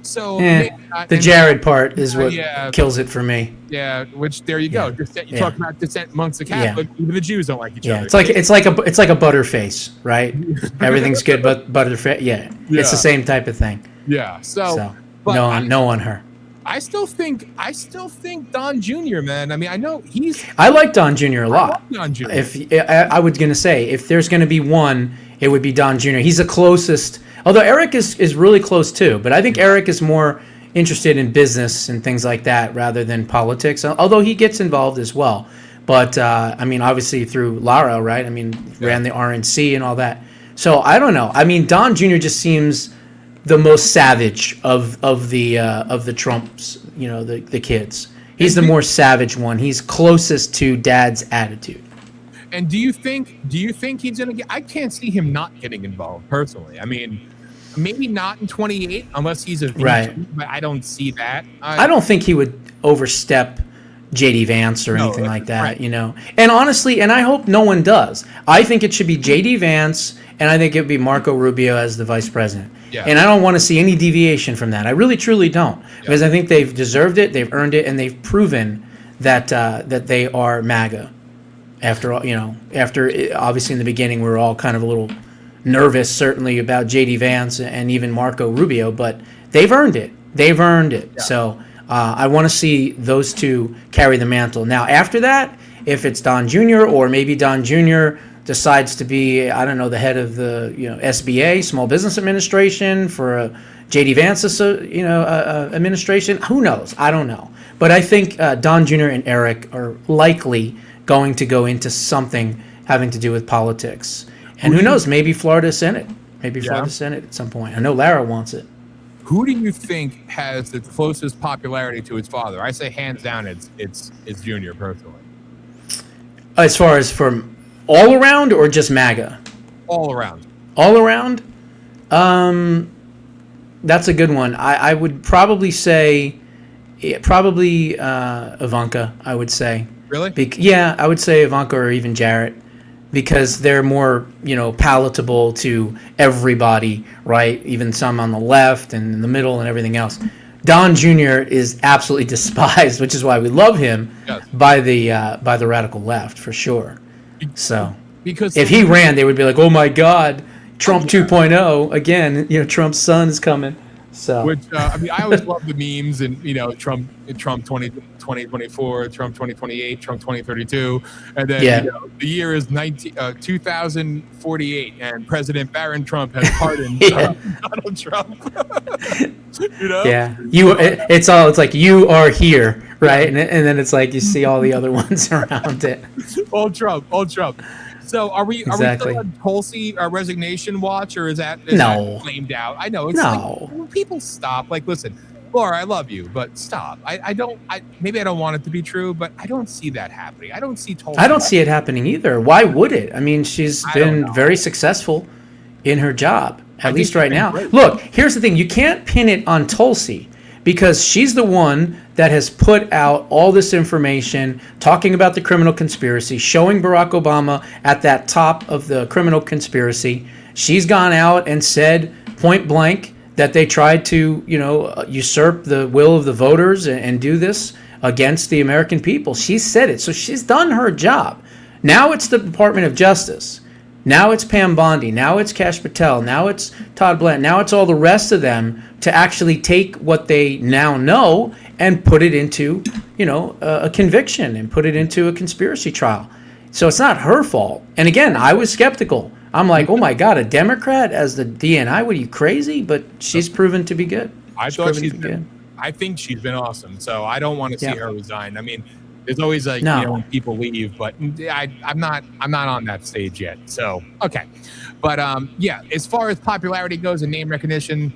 So the Jared part is what kills it for me. Yeah, which there you go. You talk about dissent amongst the Catholics. Even the Jews don't like each other. It's like a butterface, right? Everything's good, but butterface. Yeah, it's the same type of thing. Yeah. So no on her. I still think Don Jr., man. I mean, I know I like Don Jr. a lot. I love Don Jr. If I was gonna say, if there's gonna be one, it would be Don Jr. He's the closest. Although Eric is really close too, but I think Eric is more interested in business and things like that rather than politics. Although he gets involved as well. But I mean, obviously through Lara, right? I mean, ran the RNC and all that. So I don't know. I mean, Don Jr. just seems the most savage of the Trumps, the kids. He's the more savage one. He's closest to Dad's attitude. And do you think he's gonna get? I can't see him not getting involved personally. I mean, maybe not in 28 unless he's a VP, right. But I don't see that. I don't think he would overstep JD Vance or anything like that, And honestly, and I hope no one does. I think it should be JD Vance, and I think it would be Marco Rubio as the vice president. Yeah. And I don't want to see any deviation from that. I really, truly don't, because I think they've deserved it, they've earned it, and they've proven that that they are MAGA. After all, after obviously in the beginning we were all kind of a little nervous, certainly about JD Vance and even Marco Rubio, but they've earned it. Yeah. So I want to see those two carry the mantle. Now, after that, if it's Don Jr. or maybe Don Jr. decides to be, I don't know, the head of the SBA, Small Business Administration, for a JD Vance administration, who knows? I don't know. But I think Don Jr. and Eric are likely going to go into something having to do with politics. And who knows, maybe Florida Senate. Florida Senate at some point. I know Lara wants it. Who do you think has the closest popularity to his father? I say hands down it's Junior personally. As far as from all around or just MAGA? All around. All around? That's a good one. I would probably say Ivanka, I would say. Really? I would say Ivanka or even Jarrett, because they're more, palatable to everybody, right? Even some on the left and in the middle and everything else. Don Jr. is absolutely despised, which is why we love him by the radical left for sure. So because if he ran, they would be like, "Oh my God, Trump 2.0 again." Trump's son is coming. So, which I always love the memes and Trump 2024, Trump 2028, Trump 2032, and then the year is 2048, and President Barron Trump has pardoned Donald Trump. Yeah, it's like you are here, right? And then it's like you see all the other ones around it. All Trump. So are we still on Tulsi resignation watch, or is that flamed out? I know it's when people stop. Like, listen, Laura, I love you, but stop. Maybe I don't want it to be true, but I don't see that happening. I don't see Tulsi. I don't see it happening either. Why would it? I mean, she's been very successful in her job, at least right now. Great. Look, here's the thing: you can't pin it on Tulsi, because she's the one that has put out all this information, talking about the criminal conspiracy, showing Barack Obama at that top of the criminal conspiracy. She's gone out and said point blank that they tried to, usurp the will of the voters and do this against the American people. She said it. So she's done her job. Now it's the Department of Justice. Now it's Pam Bondi. Now it's Kash Patel. Now it's Todd Blanton. Now it's all the rest of them to actually take what they now know and put it into, a conviction and put it into a conspiracy trial. So it's not her fault. And again, I was skeptical. I'm like, oh my God, a Democrat as the DNI? What, are you crazy? But she's proven to be good. I think she's been awesome. So I don't want to see her resign. I mean, there's always when people leave, but I'm not on that stage yet. So okay, but as far as popularity goes and name recognition,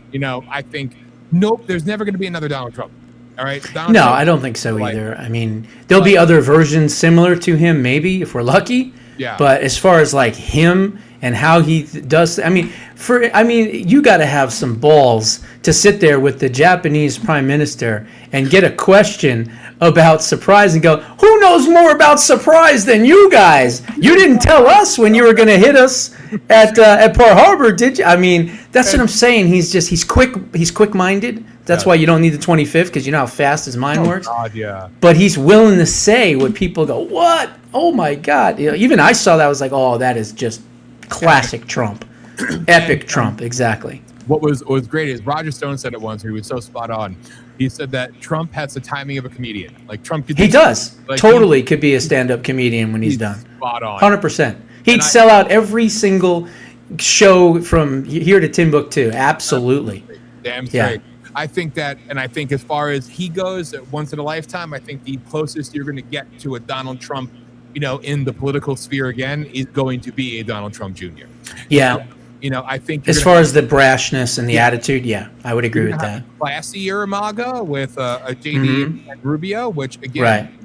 I think there's never going to be another Donald Trump. All right, Trump, I don't think so either. I mean, there'll be other versions similar to him, maybe if we're lucky. Yeah. But as far as like him and how he does, you got to have some balls to sit there with the Japanese prime minister and get a question about surprise and go, who knows more about surprise than you guys? You didn't tell us when you were going to hit us at Pearl Harbor, did you? I mean, that's what I'm saying. He's quick-minded. That's why you don't need the 25th, because you know how fast his mind works. God, yeah. But he's willing to say what people go, what? Oh my God! You know, even I saw that. I was like, oh, that is just classic Trump, epic Trump, exactly. What was great is Roger Stone said it once, where he was so spot on. He said that Trump has the timing of a comedian. Like Trump could. He does. Like, totally could be a stand-up comedian when he's done. Spot on. 100%. He'd sell out every single show from here to Timbuktu. Absolutely. Damn straight. Yeah. I think that, and I think as far as he goes, once in a lifetime, I think the closest you're going to get to a Donald Trump, you know, in the political sphere again, is going to be a Donald Trump Jr. Yeah. You know, I think as far as the brashness and the attitude, yeah, I would agree with that. Classier MAGA with a JD and Rubio, which again,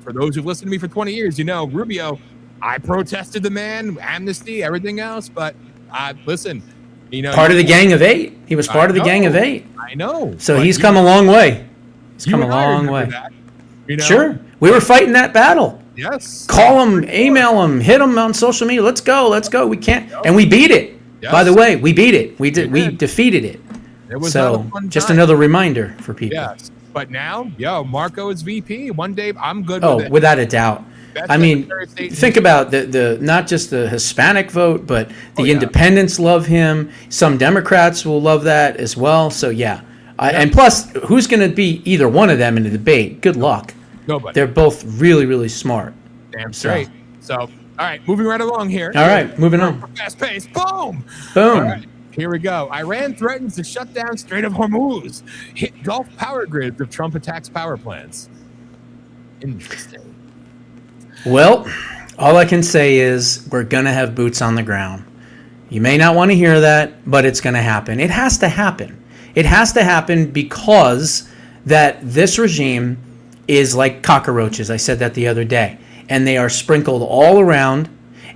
for those who've listened to me for 20 years, you know, Rubio, I protested the man, amnesty, everything else, but listen, you know, part of the Gang of Eight. He was part of the Gang of Eight. I know. So he's come a long way. He's come a long way. That, you know? Sure, we were fighting that battle. Yes. Call him, email him, hit him on social media. Let's go. We can't, and we beat it. Yes. By the way, we beat it. We defeated it. It was so just another reminder for people. Yes, but now, Marco is VP. One day, I'm good with it. Without a doubt. I mean, think about the not just the Hispanic vote, but the independents love him. Some Democrats will love that as well. So and plus, who's going to be either one of them in a debate? Good luck. Nobody. They're both really, really smart. Damn straight. So, all right, moving right along here. All right, moving on. Fast pace. Boom. Boom. All right, here we go. Iran threatens to shut down Strait of Hormuz. Hit Gulf power grids if Trump attacks power plants. Interesting. Well, all I can say is we're going to have boots on the ground. You may not want to hear that, but it's going to happen. It has to happen. It has to happen because that this regime is like cockroaches. I said that the other day. And they are sprinkled all around,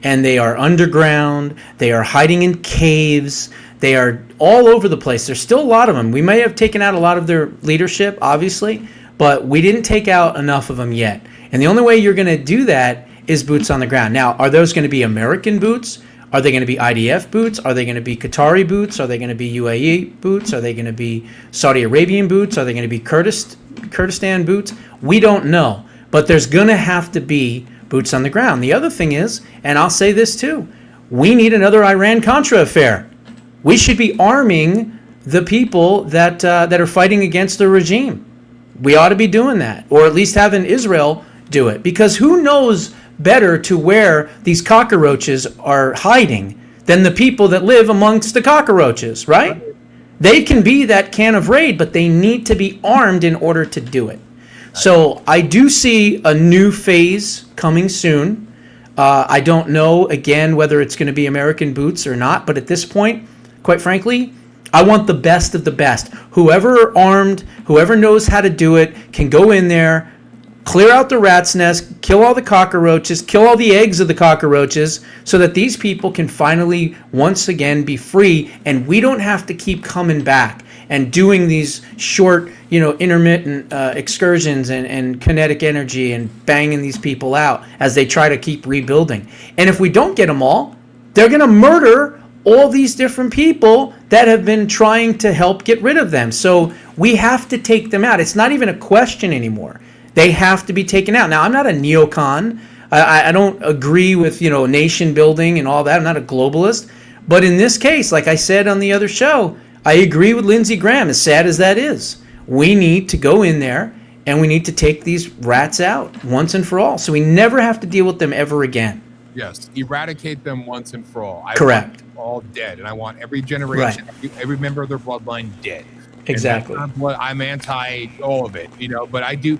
and they are underground. They are hiding in caves. They are all over the place. There's still a lot of them. We may have taken out a lot of their leadership, obviously, but we didn't take out enough of them yet. And the only way you're going to do that is boots on the ground. Now, are those going to be American boots? Are they going to be IDF boots? Are they going to be Qatari boots? Are they going to be UAE boots? Are they going to be Saudi Arabian boots? Are they going to be Kurdistan boots? We don't know. But there's going to have to be boots on the ground. The other thing is, and I'll say this too, we need another Iran-Contra affair. We should be arming the people that are fighting against the regime. We ought to be doing that, or at least having Israel do it, because who knows better to where these cockroaches are hiding than the people that live amongst the cockroaches, right? They can be that can of raid, but they need to be armed in order to do it. So I do see a new phase coming soon. I don't know, again, whether it's going to be American boots or not, but at this point, quite frankly, I want the best of the best. Whoever armed, whoever knows how to do it, can go in there, clear out the rat's nest, kill all the cockroaches, kill all the eggs of the cockroaches, so that these people can finally, once again, be free, and we don't have to keep coming back and doing these short, intermittent excursions and kinetic energy and banging these people out as they try to keep rebuilding. And if we don't get them all, they're going to murder all these different people that have been trying to help get rid of them. So we have to take them out. It's not even a question anymore. They have to be taken out. Now, I'm not a neocon. I don't agree with, nation building and all that. I'm not a globalist. But in this case, like I said on the other show, I agree with Lindsey Graham, as sad as that is. We need to go in there and we need to take these rats out once and for all, so we never have to deal with them ever again. Yes, eradicate them once and for all. Correct. I want them all dead, and I want every generation, every member of their bloodline dead. Exactly. I'm anti all of it, but I do.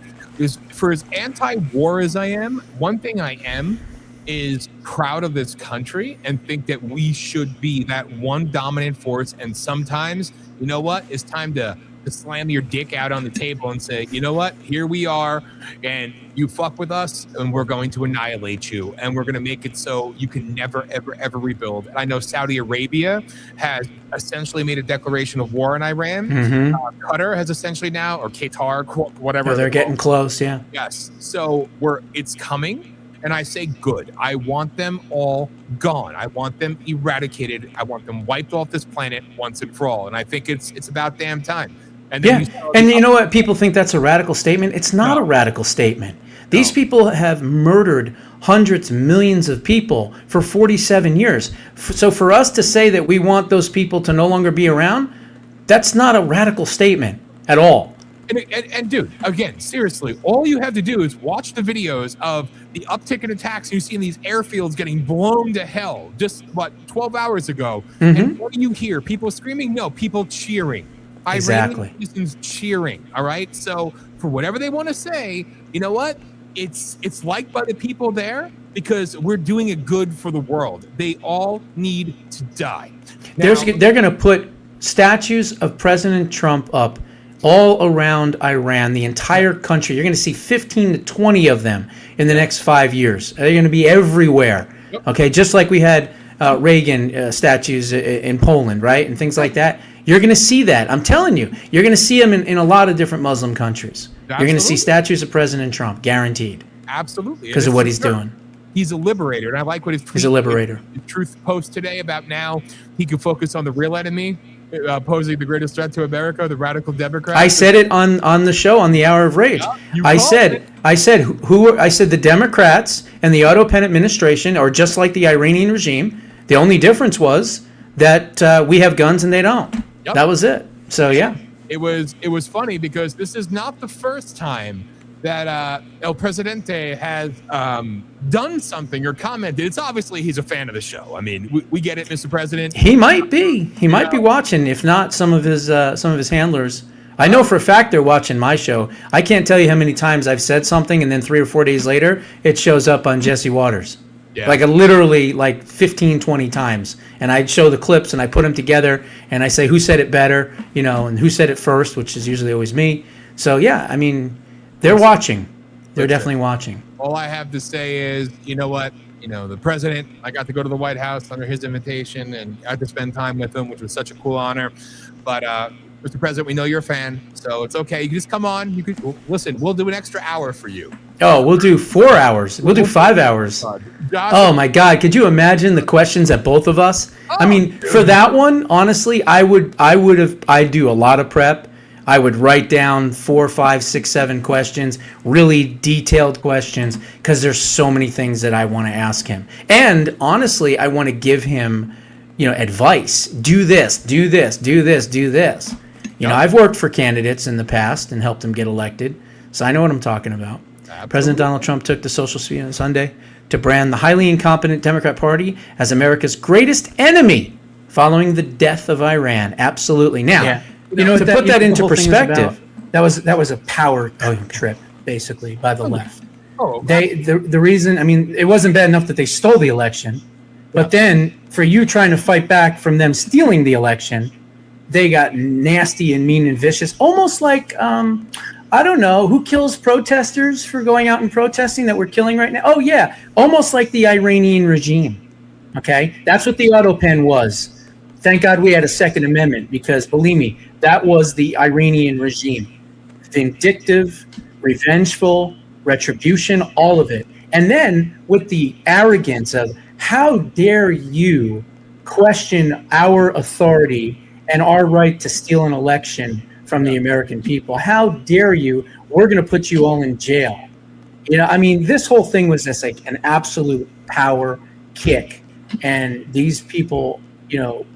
For as anti-war as I am, one thing I am is proud of this country and think that we should be that one dominant force. And sometimes, it's time to to slam your dick out on the table and say, you know what, here we are, and you fuck with us, and we're going to annihilate you, and we're going to make it so you can never, ever, ever rebuild. And I know Saudi Arabia has essentially made a declaration of war on Iran. Qatar has essentially now, or Qatar, whatever. They're getting close, yeah. Yes. So it's coming. And I say, good. I want them all gone. I want them eradicated. I want them wiped off this planet once and for all. And I think it's about damn time. And then you know what? People think that's a radical statement. It's not a radical statement. These people have murdered hundreds, millions of people for 47 years. So for us to say that we want those people to no longer be around, that's not a radical statement at all. And dude, again, seriously, all you have to do is watch the videos of the uptick in attacks you see in these airfields getting blown to hell just, 12 hours ago. And what do you hear? People screaming? No, people cheering. Exactly. Iranian citizens cheering, all right? So for whatever they want to say, you know what? It's liked by the people there because we're doing a good for the world. They all need to die. Now, they're going to put statues of President Trump up all around Iran, the entire country. You're going to see 15 to 20 of them in the next 5 years. They're going to be everywhere. Okay, just like we had Reagan statues in Poland, right, and things like that. You're going to see that. I'm telling you. You're going to see them in a lot of different Muslim countries. Absolutely. You're going to see statues of President Trump, guaranteed. Absolutely. Because of what he's doing. He's a liberator, and I like what he's a liberator. His truth post today about now he can focus on the real enemy, posing the greatest threat to America, the radical Democrats. I said it on the show on the Hour of Rage. Yeah, I said the Democrats and the Otto Penn administration are just like the Iranian regime. The only difference was that we have guns and they don't. Yep. That was it. So yeah, it was funny because this is not the first time that El Presidente has done something or commented. It's obviously he's a fan of the show. I mean, we get it, Mr. President. He might be. He might be watching. If not, some of his handlers. I know for a fact they're watching my show. I can't tell you how many times I've said something and then 3 or 4 days later it shows up on Jesse Waters. Yeah. Literally 15, 20 times. And I show the clips and I put them together and I say who said it better, and who said it first, which is usually always me. So yeah, I mean, they're watching. They're definitely watching. All I have to say is, you know what? The president, I got to go to the White House under his invitation and I got to spend time with him, which was such a cool honor. But Mr. President, we know you're a fan, so it's okay. You can just come on. You could listen. We'll do an extra hour for you. Oh, we'll do 4 hours. We'll do 5 hours. Oh my God! Could you imagine the questions that both of us? I mean, for that one, honestly, I do a lot of prep. I would write down 4, 5, 6, 7 questions, really detailed questions, because there's so many things that I want to ask him. And honestly, I want to give him, advice. Do this, do this, do this, do this. I've worked for candidates in the past and helped them get elected, so I know what I'm talking about. Absolutely. President Donald Trump took to social media on Sunday to brand the highly incompetent Democrat Party as America's greatest enemy following the death of Iran. Absolutely. Now, to put that into perspective, that was a power trip, basically, by the left. The reason, it wasn't bad enough that they stole the election, but then for you trying to fight back from them stealing the election, they got nasty and mean and vicious, almost like, I don't know, who kills protesters for going out and protesting that we're killing right now? Oh, yeah, almost like the Iranian regime, okay? That's what the auto pen was. Thank God we had a Second Amendment because, believe me, that was the Iranian regime. Vindictive, revengeful, retribution, all of it. And then with the arrogance of, how dare you question our authority and our right to steal an election from the American people? How dare you? We're going to put you all in jail. This whole thing was just like an absolute power kick. And these people,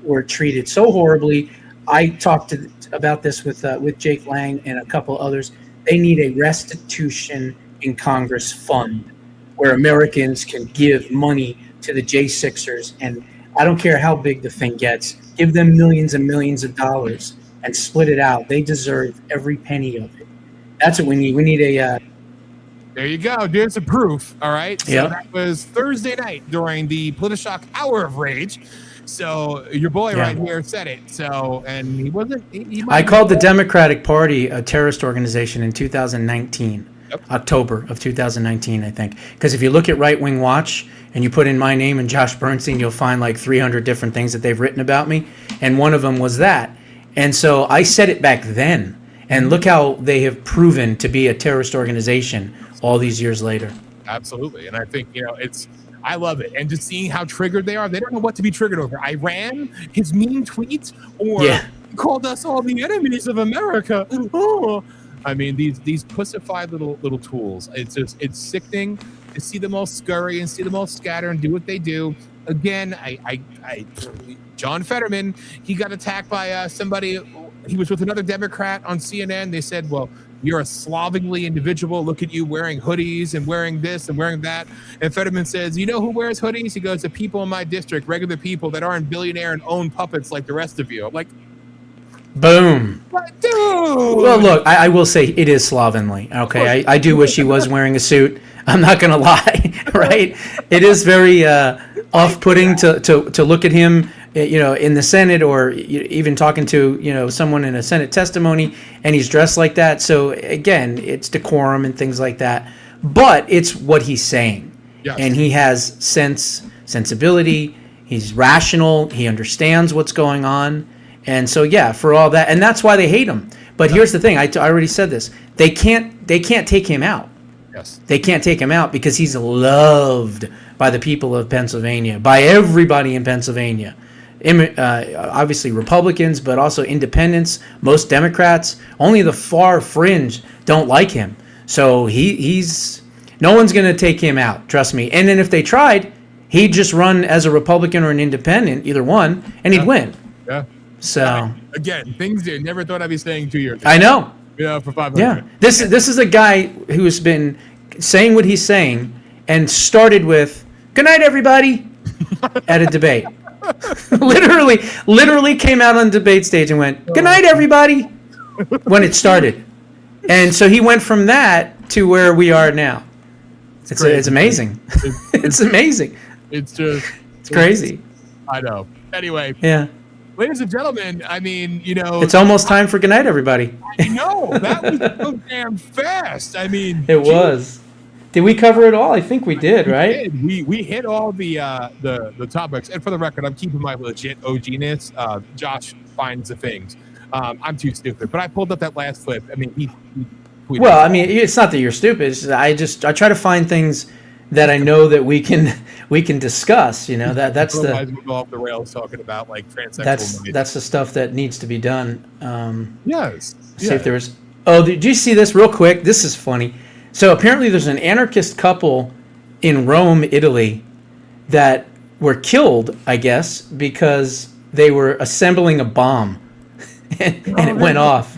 were treated so horribly. I talked about this with Jake Lang and a couple others. They need a restitution in Congress fund where Americans can give money to the J6ers, and I don't care how big the thing gets, give them millions and millions of dollars and split it out. They deserve every penny of it. That's what we need. We need a... There you go. There's the proof. All right. So yep. That was Thursday night during the Politishock Hour of Rage. So your boy Yeah. right here said it. So, and he wasn't. I called the Democratic Party a terrorist organization in 2019, October of 2019, I think. Because if you look at Right Wing Watch and you put in my name and Josh Bernstein, you'll find like 300 different things that they've written about me. And one of them was that. And so I said it back then. And look how they have proven to be a terrorist organization all these years later. Absolutely. And I think, I love it. And just seeing how triggered they are, they don't know what to be triggered over. Iran, his mean tweets, or he called us all the enemies of America. Oh. I mean, these pussified little tools. It's sickening to see them all scurry and see them all scatter and do what they do. Again, John Fetterman, he got attacked by somebody. He was with another Democrat on CNN. They said, well, you're a slovenly individual. Look at you wearing hoodies and wearing this and wearing that. And Fetterman says, you know who wears hoodies? He goes, the people in my district, regular people that aren't billionaire and own puppets like the rest of you. I'm like, boom. Dude. Well, look, I will say it is slovenly. Okay, I do wish he was wearing a suit. I'm not going to lie, right? It is very off-putting to look at him, in the Senate or even talking to, someone in a Senate testimony, and he's dressed like that. So again, it's decorum and things like that. But it's what he's saying, and he has sensibility. He's rational. He understands what's going on. And so, for all that, and that's why they hate him. But here's the thing: I already said this. They can't take him out. Yes. They can't take him out because he's loved by the people of Pennsylvania, by everybody in Pennsylvania. Obviously Republicans, but also independents, most Democrats. Only the far fringe don't like him. So he's no one's going to take him out. Trust me. And then if they tried, he'd just run as a Republican or an independent, either one, and he'd win. Yeah. So again, things you never thought I'd be saying 2 years ago. I know. For 500. Yeah. This is a guy who's been saying what he's saying and started with "Good night, everybody" at a debate. literally came out on the debate stage and went "Good night, everybody" when it started. And so he went from that to where we are now. It's amazing. It's amazing. It's crazy. I know. Anyway. Yeah. Ladies and gentlemen, I mean, it's almost time for good night, everybody. I know. That was so damn fast. I mean, it was. Did we cover it all? I think we did, right? We hit all the topics. And for the record, I'm keeping my legit OG-ness. Josh finds the things. I'm too stupid. But I pulled up that last clip. I mean, he well, I mean, it's not that you're stupid. It's I try to find things that I know that we can discuss. That's the go off the rails talking about like transsexual. That's the stuff that needs to be done. Yes. See if there was. Oh, did you see this real quick? This is funny. So apparently, there's an anarchist couple in Rome, Italy, that were killed, I guess, because they were assembling a bomb, and it went off.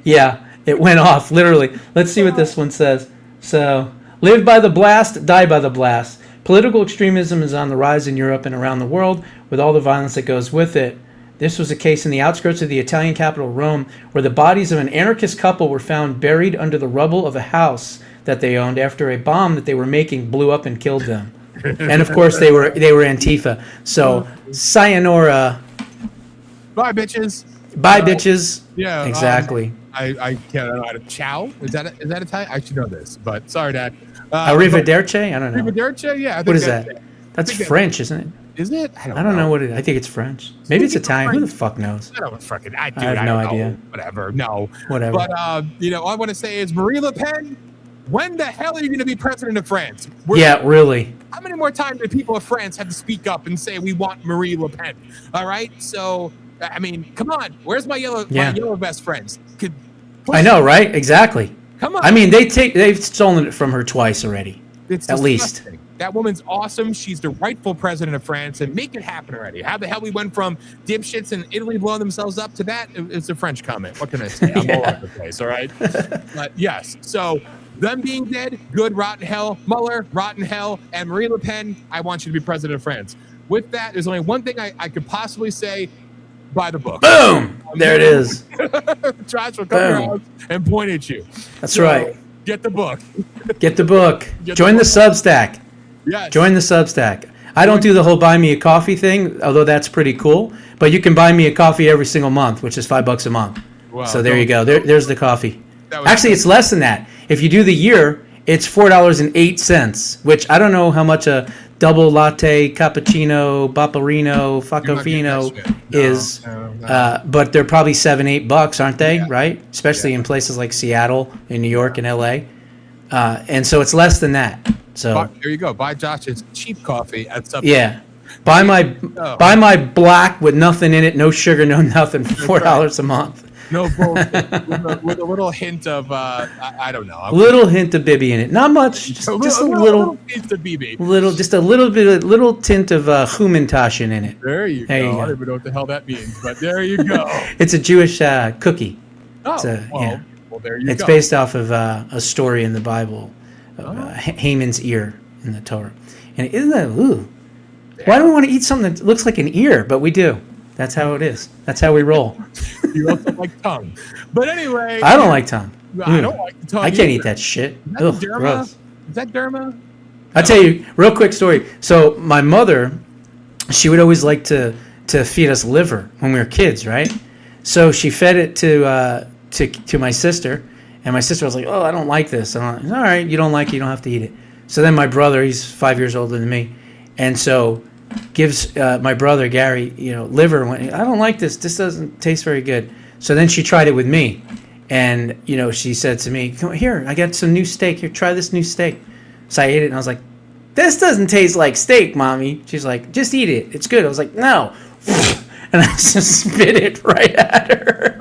Yeah, it went off literally. Let's see what this one says. So. Live by the blast, die by the blast. Political extremism is on the rise in Europe and around the world, with all the violence that goes with it. This was a case in the outskirts of the Italian capital, Rome, where the bodies of an anarchist couple were found buried under the rubble of a house that they owned after a bomb that they were making blew up and killed them. And of course, they were Antifa. So, sayonara. Bye, bitches. Bye, bitches. Yeah, exactly. I can't know how to chow. Is that Italian? I should know this, but sorry, Dad. Arrivederci? I don't know. Arrivederci? Yeah. What is that? That's French, isn't it? Is it? I don't know what it is. I think it's French. Maybe it's Italian. Who the fuck knows? I don't fucking. I have no idea. Whatever. No. Whatever. But all I want to say is Marie Le Pen. When the hell are you going to be president of France? Really. How many more times do people of France have to speak up and say we want Marie Le Pen? All right. So I mean, come on. Where's my yellow vest friends? I know, right? Exactly. Come on. I mean, they've stolen it from her twice already. It's at least. That woman's awesome. She's the rightful president of France, and make it happen already. How the hell we went from dipshits in Italy blowing themselves up to that? It's a French comment. What can I say? I'm all over the place, all right? But yes, so them being dead, good, rotten hell. Mueller, rotten hell. And Marie Le Pen, I want you to be president of France. With that, there's only one thing I could possibly say. Buy the book. Boom! There it is. Josh will come to your house and point at you. That's right. Get the book. Get the book. Join the Substack. Yes. Join the Substack. I don't do the whole buy me a coffee thing, although that's pretty cool. But you can buy me a coffee every single month, which is $5 a month. Wow, so there you go. There's the coffee. Actually, it's less than that. If you do the year, it's $4.08, which I don't know how much a double latte, cappuccino, bapparino, facofino is, but they're probably $7-8, aren't they? Yeah. Right? Especially in places like Seattle, in New York, and LA. And so it's less than that. So there you go. Buy Josh's cheap coffee at Subway. Yeah. Buy my black with nothing in it, no sugar, no nothing, for $4 a month. No bullshit. with a little hint of I don't know. Little hint of Bibi in it. Not much. Just a little hint of Bibi. Just a little tint of Humintashen in it. There you go. I don't even know what the hell that means, but there you go. It's a Jewish cookie. Oh, well, there you go. It's based off of a story in the Bible of Haman's ear in the Torah. And isn't that why do we want to eat something that looks like an ear? But we do. That's how it is. That's how we roll. You also like tongue. But anyway. I don't like tongue. I don't like the tongue. I can't eat that shit. Is that gross. Is that derma? I'll tell you, real quick story. So my mother, she would always like to feed us liver when we were kids, right? So she fed it to my sister, and my sister was like, "Oh, I don't like this." And I'm like, "All right, you don't like it, you don't have to eat it." So then my brother, he's 5 years older than me, and so gives my brother Gary, liver. And went, I don't like this. This doesn't taste very good. So then she tried it with me, and she said to me, "Come here, I got some new steak. Here, try this new steak." So I ate it, and I was like, "This doesn't taste like steak, Mommy." She's like, "Just eat it. It's good." I was like, "No," and I just spit it right at her.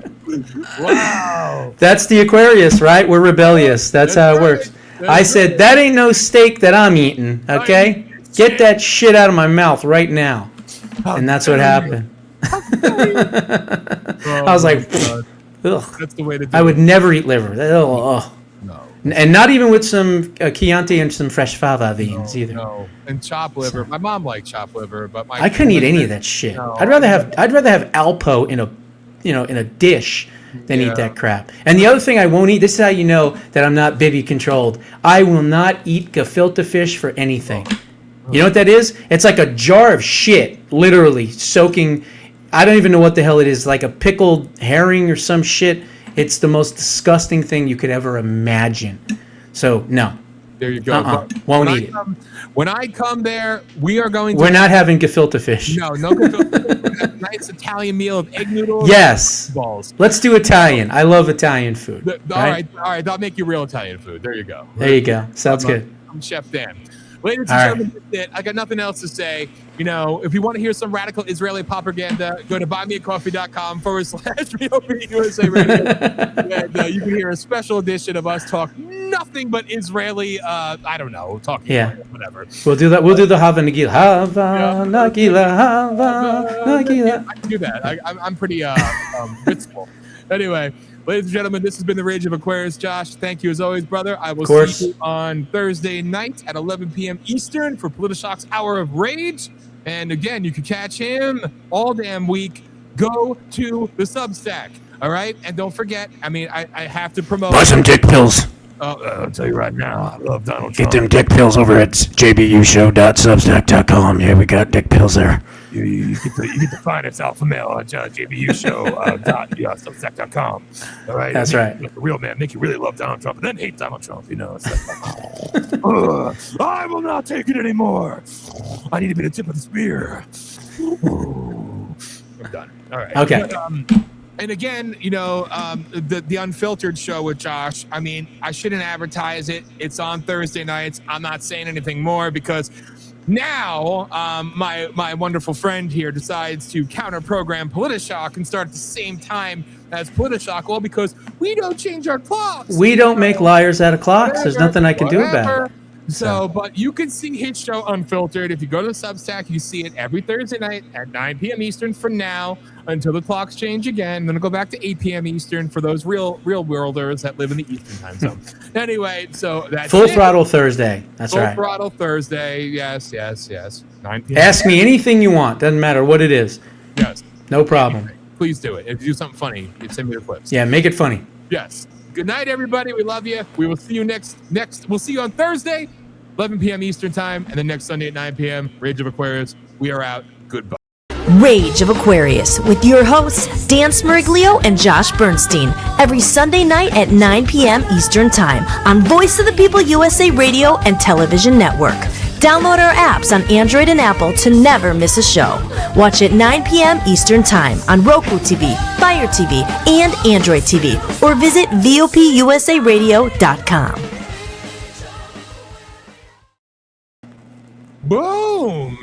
Wow. That's the Aquarius, right? We're rebellious. That's how it works. I said, "That ain't no steak that I'm eating, okay? Get that shit out of my mouth right now." And that's what happened. I was like, ugh. That's the way to do I would never eat liver. Ugh. No. And not even with some Chianti and some fresh fava beans either. No. And chopped liver. My mom liked chopped liver, but I couldn't eat any of that shit. No. I'd rather have Alpo in a dish than eat that crap. And the other thing I won't eat, this is how you know that I'm not Bibi controlled. I will not eat gefilte fish for anything. You know what that is? It's like a jar of shit, literally soaking. I don't even know what the hell it is, like a pickled herring or some shit. It's the most disgusting thing you could ever imagine. So, no. There you go. Won't eat it. When I come there, we are going to... We're not having gefilte fish. No gefilte fish. A nice Italian meal of egg noodles. Yes. Balls. Let's do Italian. I love Italian food. All right. I'll make you real Italian food. There you go. There you go. Sounds good. I'm Chef Dan. Ladies and gentlemen, that's it. I got nothing else to say. If you want to hear some radical Israeli propaganda, go to buymeacoffee.com/VOP USA Radio. And you can hear a special edition of us talk nothing but Israeli, I don't know, talking whatever. We'll do that. We'll do the Hava Nagila. Hava Nagila, Hava Nagila. I can do that. I'm pretty wistful. Anyway. Ladies and gentlemen, this has been The Rage of Aquarius. Josh, thank you as always, brother. I will see you on Thursday night at 11 p.m. Eastern for Politishock's Hour of Rage. And again, you can catch him all damn week. Go to the Substack, all right? And don't forget, I have to promote... Buy some dick pills. I'll tell you right now, I love Donald Trump. Get them dick pills over at jbushow.substack.com. Yeah, we got dick pills there. You get the finest alpha male at jbushow.substack.com. All right? That's right. Like a real man, make you really love Donald Trump and then hate Donald Trump. It's like, I will not take it anymore. I need to be the tip of the spear. I'm done. All right. Okay. And again, the Unfiltered show with Josh, I shouldn't advertise it. It's on Thursday nights. I'm not saying anything more because now my wonderful friend here decides to counter-program Politishock and start at the same time as Politishock, all because we don't change our clocks. We don't make liars out of clocks. There's nothing I can do about it. So, but you can see his show Unfiltered. If you go to the Substack, you see it every Thursday night at 9 p.m. Eastern for now until the clocks change again. Then it'll go back to 8 p.m. Eastern for those real worlders that live in the Eastern time zone. Anyway, so that's Full Throttle Thursday. That's right. Full Throttle Thursday. Yes. 9 p.m. Ask me anything you want. Doesn't matter what it is. Yes. No problem. Please do it. If you do something funny, you send me the clips. Yeah, make it funny. Yes. Good night, everybody. We love you. We will see you next. We'll see you on Thursday. 11 p.m. Eastern time, and then next Sunday at 9 p.m., Rage of Aquarius. We are out. Goodbye. Rage of Aquarius with your hosts, Dan Smeriglio and Josh Bernstein, every Sunday night at 9 p.m. Eastern Time on Voice of the People USA Radio and Television Network. Download our apps on Android and Apple to never miss a show. Watch at 9 p.m. Eastern Time on Roku TV, Fire TV, and Android TV, or visit VOPUSARadio.com. Boom!